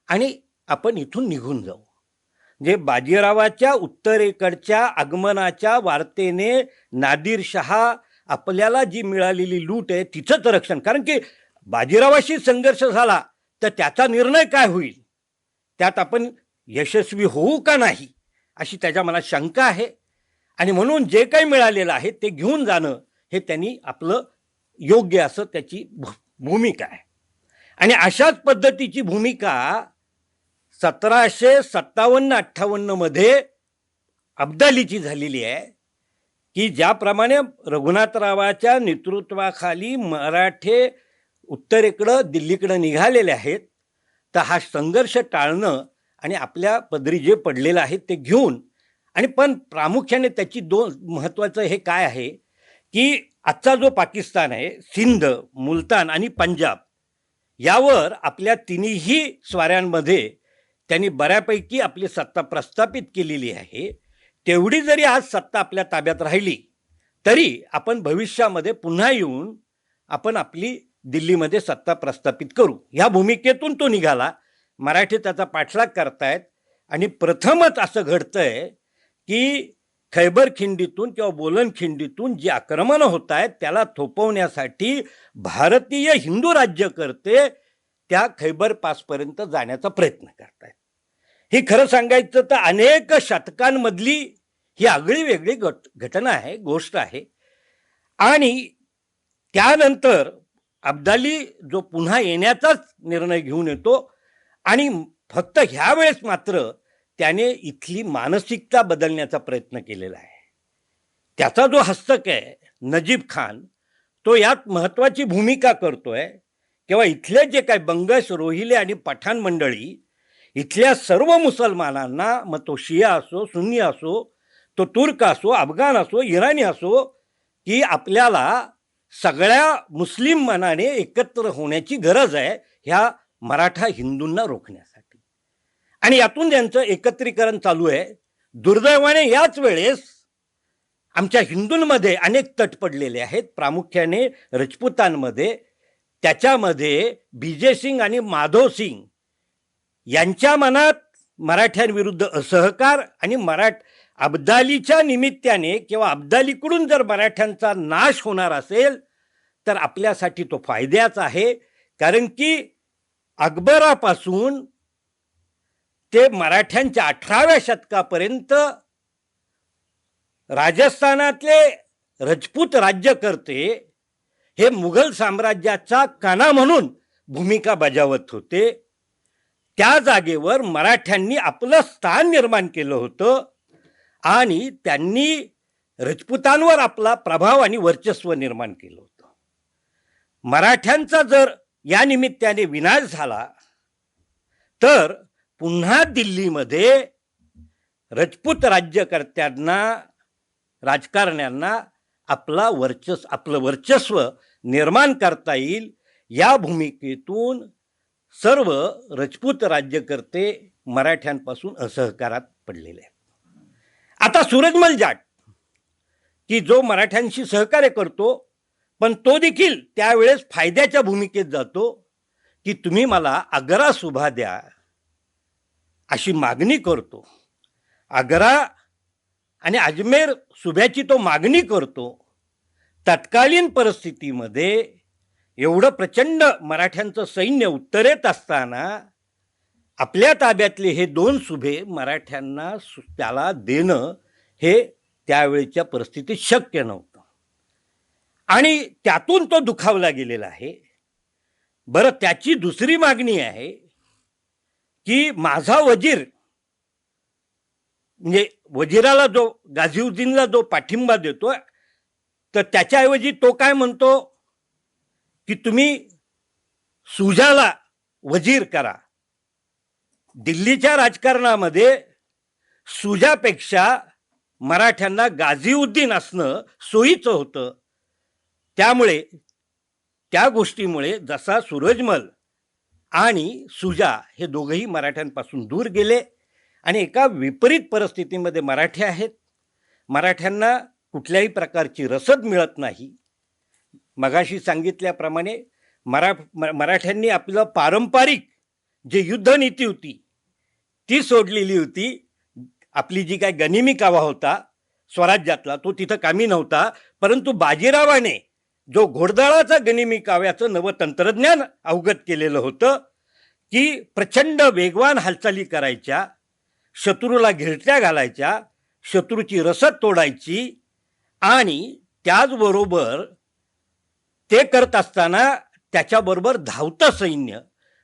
आणि आपण इथून निघून जाऊ. म्हणजे बाजीरावाच्या उत्तरेकडच्या आगमनाच्या वार्तेने नादिरशाह आपल्याला जी मिळालेली लूट आहे तिचंच रक्षण, कारण की बाजीरावाशी संघर्ष झाला तर त्याचा निर्णय काय होईल, त्यात आपण यशस्वी होऊ का नाही अशी त्याच्या मनात शंका आहे. आणि म्हणून जे काही मिळालेलं आहे ते घेऊन जाणं हे त्यांनी आपलं योग्य असं त्याची भूमिका आहे. आणि अशाच पद्धतीची भूमिका 1757-58 मध्ये अब्दालीची झालेली आहे की ज्याप्रमाणे रघुनाथरावाच्या नेतृत्वाखाली मराठे उत्तरेकडं दिल्लीकडं निघालेले आहेत, तर हा संघर्ष टाळणं आणि आपल्या पदरी जे पडलेलं आहे ते घेऊन. आणि पण प्रामुख्याने त्याची दोन महत्त्वाचं हे काय आहे की आजचा जो पाकिस्तान आहे, सिंध, मुलतान आणि पंजाब, यावर आपल्या तिन्ही स्वाऱ्यांमध्ये त्यांनी बऱ्यापैकी आपली सत्ता प्रस्थापित केलेली आहे. तेवढी जरी आज सत्ता आपल्या ताब्यात राहिली तरी आपण भविष्यामध्ये पुन्हा येऊन आपण आपली दिल्लीमध्ये सत्ता प्रस्थापित करू, ह्या भूमिकेतून तो निघाला. मराठी त्याचा पाठलाग करतायत. आणि प्रथमच असं घडतंय की खैबर खिंडीतून किंवा बोलन खिंडीतून जी आक्रमणं होत आहेत त्याला थोपवण्यासाठी भारतीय हिंदू राज्यकर्ते त्या खैबर पासपर्यंत जाण्याचा प्रयत्न करतायत. ही खरं सांगायचं तर अनेक शतकांमधली ही आगळी वेगळी घटना आहे, गोष्ट आहे. आणि त्यानंतर अब्दाली जो पुन्हा येण्याचाच निर्णय घेऊन येतो आणि फक्त ह्या वेळेस मात्र त्याने इथली मानसिकता बदलण्याचा प्रयत्न केलेला आहे. त्याचा जो हस्तक आहे नजीब खान, तो यात महत्त्वाची भूमिका करतोय. किंवा इथले जे काय बंगश, रोहिले आणि पठाण मंडळी इथल्या सर्व मुसलमानांना, मग तो शिया असो, सुन्नी असो, तो तुर्क असो, अफगाण असो, इराणी असो, की आपल्याला सगळ्या मुस्लिम मनाने एकत्र होण्याची गरज आहे ह्या मराठा हिंदूंना रोखण्यासाठी. आणि यातून त्यांचं एकत्रीकरण चालू आहे. दुर्दैवाने याच वेळेस आमच्या हिंदूंमध्ये अनेक तट पडलेले आहेत, प्रामुख्याने रजपुतांमध्ये. त्याच्यामध्ये विजय सिंग आणि माधव सिंग यांच्या मनात मराठ्यांविरुद्ध असहकार आणि अब्दालीच्या निमित्ताने किंवा अब्दालीकडून जर मराठ्यांचा नाश होणार असेल तर आपल्यासाठी तो फायद्याचा आहे. कारण की अकबरापासून ते मराठ्यांच्या 18व्या शतकापर्यंत राजस्थानातले रजपूत राज्यकर्ते हे मुघल साम्राज्याचा कणा म्हणून भूमिका बजावत होते. त्या जागेवर मराठ्यांनी आपलं स्थान निर्माण केलं होतं आणि त्यांनी रजपुतांवर आपला प्रभाव आणि वर्चस्व निर्माण केलं होतं. मराठ्यांचा जर या निमित्ताने विनाश झाला तर पुन्हा दिल्लीमध्ये रजपूत राज्यकर्त्यांना, राजकारण्यांना आपलं वर्चस्व निर्माण करता येईल. या भूमिकेतून सर्व रजपूत राज्यकर्ते मराठ्यांपासून असहकारात पडलेले आहेत. आता सूरजमल जाट की जो मराठ्यांशी सहकार्य करतो, पण तो देखील त्यावेळेस फायद्याच्या भूमिकेत जातो की तुम्ही मला आग्रा सुभा द्या अशी मागणी करतो. आग्रा आणि अजमेर सुभ्याची तो मागणी करतो. तत्कालीन परिस्थितीमध्ये एवढं प्रचंड मराठ्यांचं सैन्य उत्तरेत असताना आपल्या ताब्यातले हे 2 सुभे मराठ्यांना त्याला देणं हे त्यावेळेच्या परिस्थितीत शक्य नव्हतं आणि त्यातून तो दुखावला गेलेला आहे. बरं, त्याची दुसरी मागणी आहे की माझा वजीर, म्हणजे वजीराला जो गाझीउद्दीनला जो पाठिंबा देतो, तर त्याच्याऐवजी तो काय म्हणतो की तुम्ही सुजाला वजीर करा. दिल्लीच्या राजकारणामध्ये सुजापेक्षा मराठ्यांना गाझीउद्दीन असणं सोयीचं होतं. त्यामुळे त्या गोष्टीमुळे जसा सूरजमल आणि सुजा हे दोघंही मराठ्यांपासून दूर गेले आणि एका विपरीत परिस्थितीमध्ये मराठी आहेत. मराठ्यांना कुठल्याही प्रकारची रसद मिळत नाही. मगाशी सांगितल्याप्रमाणे मराठ्यांनी आपलं पारंपरिक जे युद्धनीती होती ती सोडलेली होती. आपली जी काय गनिमी कावा होता स्वराज्यातला तो तिथं कामी नव्हता. परंतु बाजीरावाने जो घोडदळाचा गनिमी काव्याचं नवं तंत्रज्ञान अवगत केलेलं होतं की प्रचंड वेगवान हालचाली करायच्या, शत्रूला घिरट्या घालायच्या, शत्रूची रसद तोडायची आणि त्याचबरोबर ते करत असताना त्याच्याबरोबर धावतं सैन्य,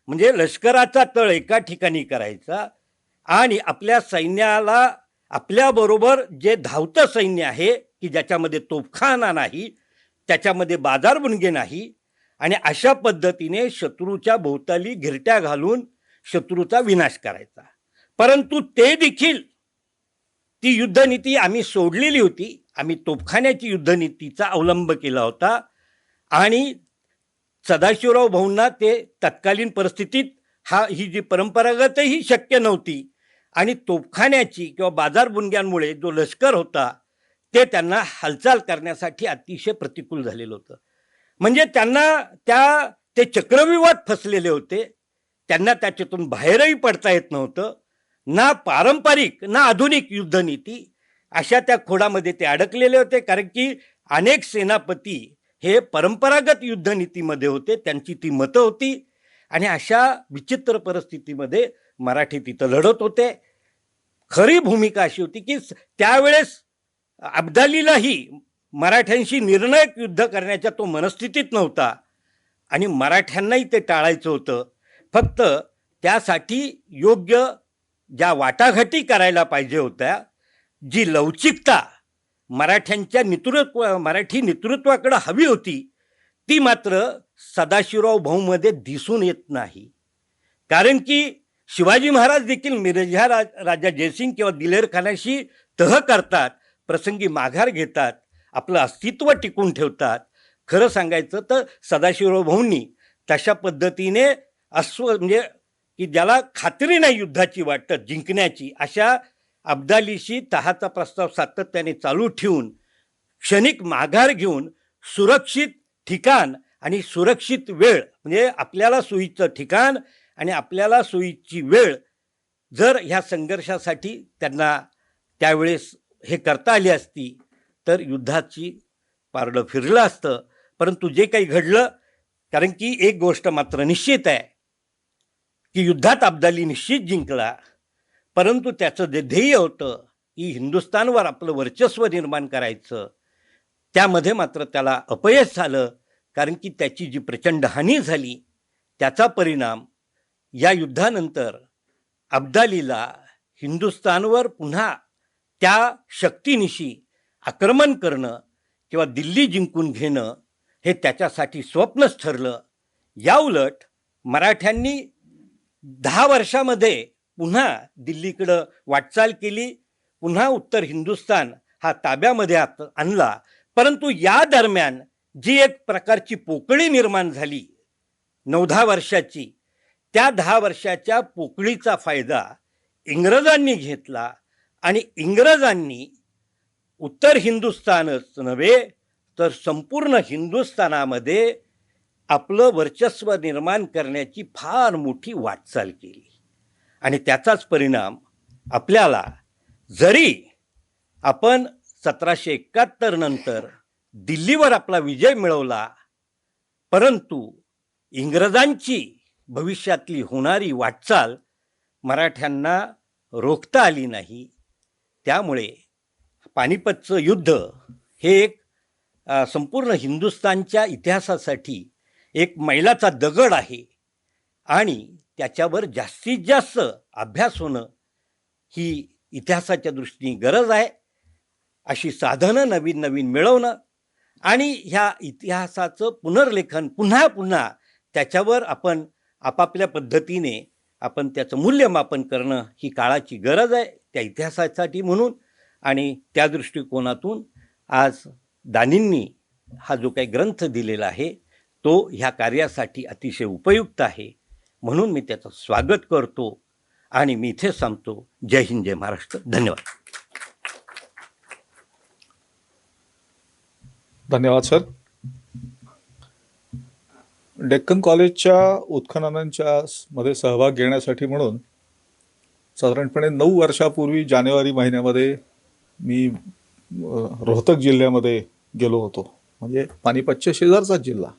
म्हणजे लष्कराचा तळ एका ठिकाणी करायचा आणि आपल्या सैन्याला आपल्याबरोबर जे धावतं सैन्य आहे की ज्याच्यामध्ये तोफखाना नाही, त्याच्यामध्ये बाजारबुणगे नाही आणि अशा पद्धतीने शत्रूच्या भोवताली घिरट्या घालून शत्रूचा विनाश करायचा. परंतु ते देखील ती युद्धनीती आम्ही सोडलेली होती. आम्ही तोफखान्याची युद्धनीतीचा अवलंब केला होता आणि सदाशिवराव भाऊंना ते तत्कालीन परिस्थितीत ही जी परंपरागतही शक्य नव्हती आणि तोफखान्याची किंवा बाजारबुणग्यांमुळे जो लष्कर होता ते त्यांना हालचाल करण्यासाठी अतिशय प्रतिकूल झालेलं होतं. म्हणजे त्यांना ते चक्रव्यूहात फसलेले होते. त्यांना त्याच्यातून बाहेरही पडता येत नव्हतं. ना पारंपरिक ना आधुनिक युद्धनीती अशा त्या खोडामध्ये ते अडकलेले होते. कारण की अनेक सेनापती हे परंपरागत युद्धनीतीमध्ये होते, त्यांची ती मतं होती आणि अशा विचित्र परिस्थितीमध्ये मराठी तिथं लढत होते. खरी भूमिका अशी होती की त्यावेळेस अब्दालीलाही मराठ्यांशी निर्णायक युद्ध करण्याच्या तो मनस्थितीत नव्हता आणि मराठ्यांनाही ते टाळायचं होतं. फक्त त्यासाठी योग्य ज्या वाटाघाटी करायला पाहिजे होत्या, जी लवचिकता मराठी नेतृत्वाकडे हवी होती, ती मात्र सदाशिवराव भाऊमध्ये दिसून येत नाही. कारण की शिवाजी महाराज देखील मिर्झा राजा जयसिंग किंवा दिलेर खानाशी तह करतात, प्रसंगी माघार घेतात, आपलं अस्तित्व टिकून ठेवतात. खरं सांगायचं तर सदाशिवराव भाऊंनी तशा पद्धतीने म्हणजे की ज्याला खात्री नाही युद्धाची वाटत जिंकण्याची, अशा अब्दालीशी तहाचा प्रस्ताव सातत्याने चालू ठेवून क्षणिक माघार घेऊन सुरक्षित ठिकाण आणि सुरक्षित वेळ, म्हणजे आपल्याला सोयीचं ठिकाण आणि आपल्याला सोयीची वेळ जर ह्या संघर्षासाठी त्यांना त्यावेळेस हे करता आली असती तर युद्धाची पारडं फिरलं असतं. परंतु जे काही घडलं, कारण की एक गोष्ट मात्र निश्चित आहे की युद्धात अब्दाली निश्चित जिंकला, परंतु त्याचं जे ध्येय होतं की हिंदुस्थानवर आपलं वर्चस्व निर्माण करायचं, त्यामध्ये मात्र त्याला अपयश झालं. कारण की त्याची जी प्रचंड हानी झाली त्याचा परिणाम या युद्धानंतर अब्दालीला हिंदुस्थानवर पुन्हा त्या शक्तीनिशी आक्रमण करणं किंवा दिल्ली जिंकून घेणं हे त्याच्यासाठी स्वप्नच ठरलं. या उलट मराठ्यांनी 10 वर्षामध्ये पुन्हा दिल्लीकडं वाटचाल केली, पुन्हा उत्तर हिंदुस्थान हा ताब्यामध्ये आणला. परंतु या दरम्यान जी एक प्रकारची पोकळी निर्माण झाली 9-10 वर्षाची, त्या 10 वर्षाच्या पोकळीचा फायदा इंग्रजांनी घेतला आणि इंग्रजांनी उत्तर हिंदुस्थानच नव्हे तर संपूर्ण हिंदुस्थानामध्ये आपलं वर्चस्व निर्माण करण्याची फार मोठी वाटचाल केली. आणि त्याचाच परिणाम आपल्याला, जरी आपण 1771 नंतर दिल्लीवर आपला विजय मिळवला, परंतु इंग्रजांची भविष्यातली होणारी वाटचाल मराठ्यांना रोखता आली नाही. त्यामुळे पानिपतचं युद्ध हे एक संपूर्ण हिंदुस्थानच्या इतिहासासाठी एक मैलाचा दगड आहे आणि त्याच्यावर जास्तीत जास्त अभ्यास होणं ही इतिहासाच्या दृष्टीने गरज आहे. अशी साधनं नवीन नवीन मिळवणं आणि ह्या इतिहासाचं पुनर्लेखन पुन्हा पुन्हा त्याच्यावर आपण आपापल्या पद्धतीने आपण त्याचं मूल्यमापन करणं ही काळाची गरज आहे त्या इतिहासासाठी. म्हणून आणि त्या दृष्टिकोनातून आज दानींनी हा जो काही ग्रंथ दिलेला आहे तो ह्या कार्यासाठी अतिशय उपयुक्त आहे. म्हणून मी त्याचं स्वागत करतो आणि मी इथे सांगतो, जय हिंद, जय महाराष्ट्र. धन्यवाद. धन्यवाद सर. डेक्कन कॉलेजच्या उत्खननांच्या मध्ये सहभाग घेण्यासाठी म्हणून साधारणपणे 9 वर्षापूर्वी जानेवारी महिन्यामध्ये मी रोहतक जिल्ह्यामध्ये गेलो होतो, म्हणजे पानिपतच्या शेजारचा जिल्हा,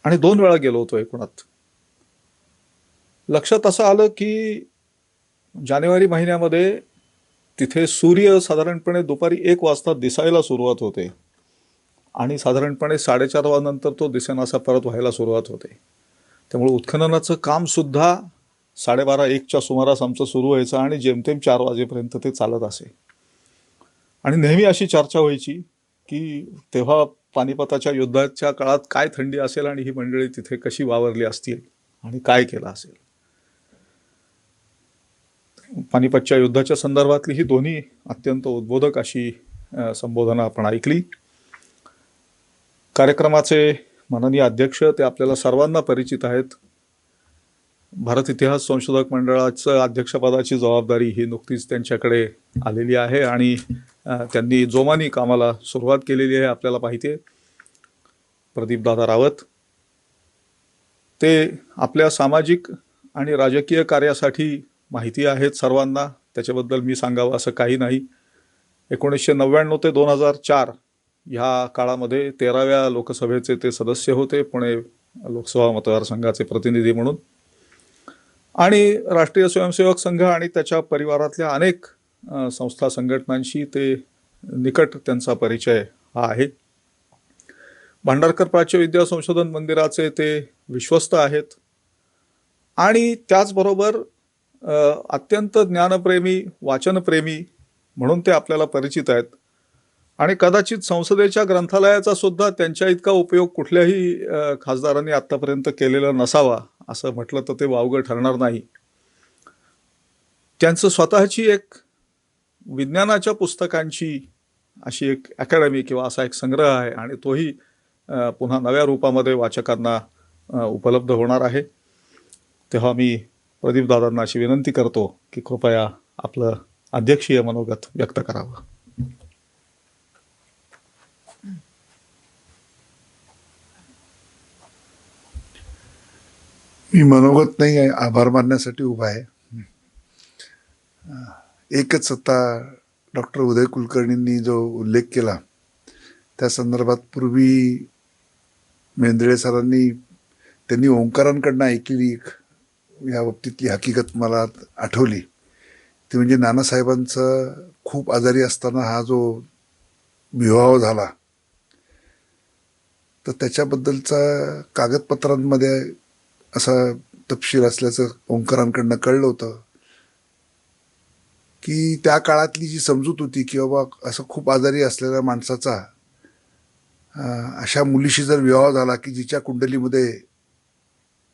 आणि 2 वेळा गेलो होतो एकूणात. लक्षात असं आलं की जानेवारी महिन्यामध्ये तिथे सूर्य साधारणपणे दुपारी 1 वाजता दिसायला सुरुवात होते आणि साधारणपणे 4:30 नंतर तो दिसेनासा परत व्हायला सुरुवात होते. त्यामुळे उत्खननाचं कामसुद्धा 12:30-1च्या सुमारास आमचं सुरू व्हायचं आणि जेमतेम 4 वाजेपर्यंत ते चालत असे. आणि नेहमी अशी चर्चा व्हायची की तेव्हा पानिपताच्या युद्धाच्या काळात काय थंडी असेल आणि ही मंडळी तिथे कशी वावरली असतील आणि काय केलं असेल. पानिपतच्या युद्धाच्या संदर्भातली ही दोन्ही अत्यंत उद्बोधक अशी संबोधनं आपण ऐकली. कार्यक्रमाचे माननीय अध्यक्ष ते आपल्याला सर्वांना परिचित आहेत. भारत इतिहास संशोधक मंडळाचं अध्यक्षपदाची जबाबदारी ही नुकतीच त्यांच्याकडे आलेली आहे आणि त्यांनी जोमानी कामाला सुरुवात केलेली आहे, आपल्याला माहिती आहे. प्रदीपदादा रावत ते आपल्या सामाजिक आणि राजकीय कार्यासाठी माहिती आहेत सर्वांना, त्याच्याबद्दल मी सांगावं असं काही नाही. 1999 ते 2004 ह्या काळामध्ये 13व्या लोकसभेचे ते सदस्य होते, पुणे लोकसभा मतदारसंघाचे प्रतिनिधी म्हणून. आणि राष्ट्रीय स्वयंसेवक संघ आणि त्याच्या परिवारातल्या अनेक संस्था संघटनांशी ते निकट त्यांचा परिचय हा आहे. भांडारकर प्राच्यविद्या संशोधन मंदिराचे ते विश्वस्त आहेत आणि त्याचबरोबर अत्यंत ज्ञानप्रेमी, वाचनप्रेमी म्हणून ते आपल्याला परिचित आहेत. आणि कदाचित संसदेच्या ग्रंथालयाचा सुद्धा त्यांच्या इतका उपयोग कुठल्याही खासदारांनी आत्तापर्यंत केलेला नसावा असं म्हटलं तर ते वावगं ठरणार नाही. त्यांचं स्वतःची एक विज्ञानाच्या पुस्तकांची अशी एक अकॅडमी किंवा असा एक संग्रह आहे आणि तोही पुन्हा नव्या रूपामध्ये वाचकांना उपलब्ध होणार आहे. तेव्हा मी प्रदीपदादांना अशी विनंती करतो की कृपया आपलं अध्यक्षीय मनोगत व्यक्त करावं. मी मनोगत नाही आहे, आभार मानण्यासाठी उभा आहे. एकच आता डॉक्टर उदय कुलकर्णींनी जो उल्लेख केला त्या संदर्भात पूर्वी मेंदळे सरांनी त्यांनी ओंकारांकडनं ऐकलेली एक या बाबतीतली हकीकत मला आठवली. ती म्हणजे नानासाहेबांचं खूप आजारी असताना हा जो विवाह झाला, तर त्याच्याबद्दलचा कागदपत्रांमध्ये असा तपशील असल्याचं ओंकारांकडनं कळलं होतं की त्या काळातली जी समजूत होती की बाबा असं खूप आजारी असलेल्या माणसाचा अशा मुलीशी जर विवाह झाला की जिच्या कुंडलीमध्ये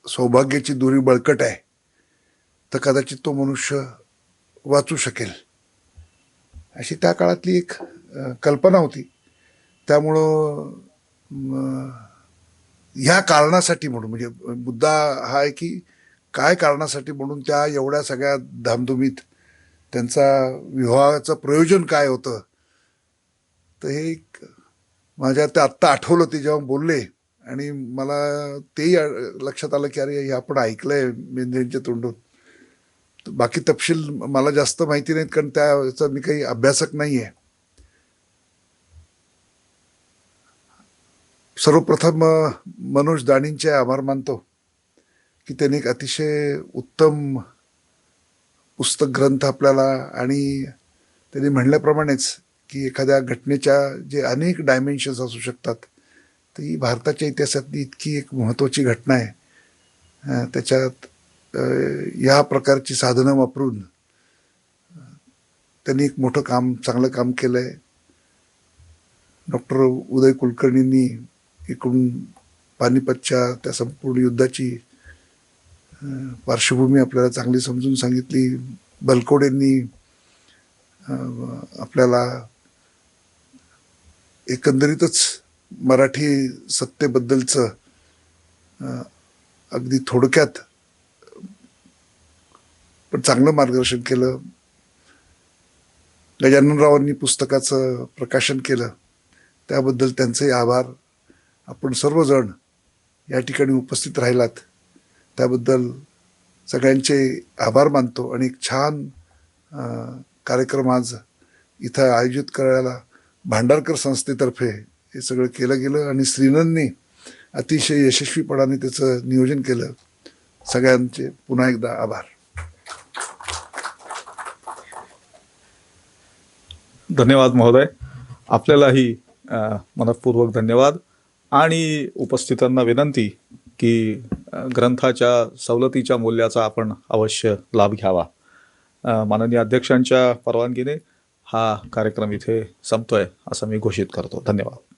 सौभाग्याची दोरी बळकट आहे, तर कदाचित तो मनुष्य वाचू शकेल, अशी त्या काळातली एक कल्पना होती. त्यामुळं ह्या कारणासाठी म्हणून, म्हणजे मुद्दा हा आहे की काय कारणासाठी म्हणून त्या एवढ्या सगळ्या धामधुमीत त्यांचा विवाहाचं प्रयोजन काय होतं, तर हे एक माझ्या ते आत्ता आठवलं ते जेव्हा बोलले, आणि मला तेही लक्षात आलं की अरे हे आपण ऐकलंय मेंढ्यांच्या तोंडून. बाकी तपशील मला जास्त माहिती नाहीत कारण त्याचा मी काही अभ्यासक नाही आहे. सर्वप्रथम मनोज दाणींचे आभार मानतो की त्यांनी एक अतिशय उत्तम पुस्तक ग्रंथ आपल्याला, आणि त्यांनी म्हणल्याप्रमाणेच की एखाद्या घटनेच्या जे अनेक डायमेन्शन्स असू शकतात, तर ही भारताच्या इतिहासातली इतकी एक महत्त्वाची घटना आहे. त्याच्यात या प्रकारची साधनं वापरून त्यांनी एक मोठं काम, चांगलं काम केलं आहे. डॉक्टर उदय कुलकर्णींनी एकूण पानिपतच्या त्या संपूर्ण युद्धाची पार्श्वभूमी आपल्याला चांगली समजून सांगितली. बलकवडेंनी आपल्याला एकंदरीतच मराठी सत्तेबद्दलचं अगदी थोडक्यात पण चांगलं मार्गदर्शन केलं. गजाननरावांनी पुस्तकाचं प्रकाशन केलं, त्याबद्दल त्यांचे आभार. आपण सर्वजण या ठिकाणी उपस्थित राहिलात त्याबद्दल सगळ्यांचे आभार मानतो. आणि एक छान कार्यक्रम आज इथं आयोजित करायला भांडारकर संस्थेतर्फे हे सगळं केलं गेलं, आणि श्रीनंदनी अतिशय यशस्वीपणाने त्याचं नियोजन केलं. सगळ्यांचे पुन्हा एकदा आभार. धन्यवाद महोदय. आपल्यालाही मनपूर्वक धन्यवाद. आणि उपस्थितांना विनंती की ग्रंथाच्या सवलतीच्या मूल्याचा आपण अवश्य लाभ घ्यावा. माननीय अध्यक्षांच्या परवानगीने हा कार्यक्रम इथे संपतोय असं मी घोषित करतो. धन्यवाद.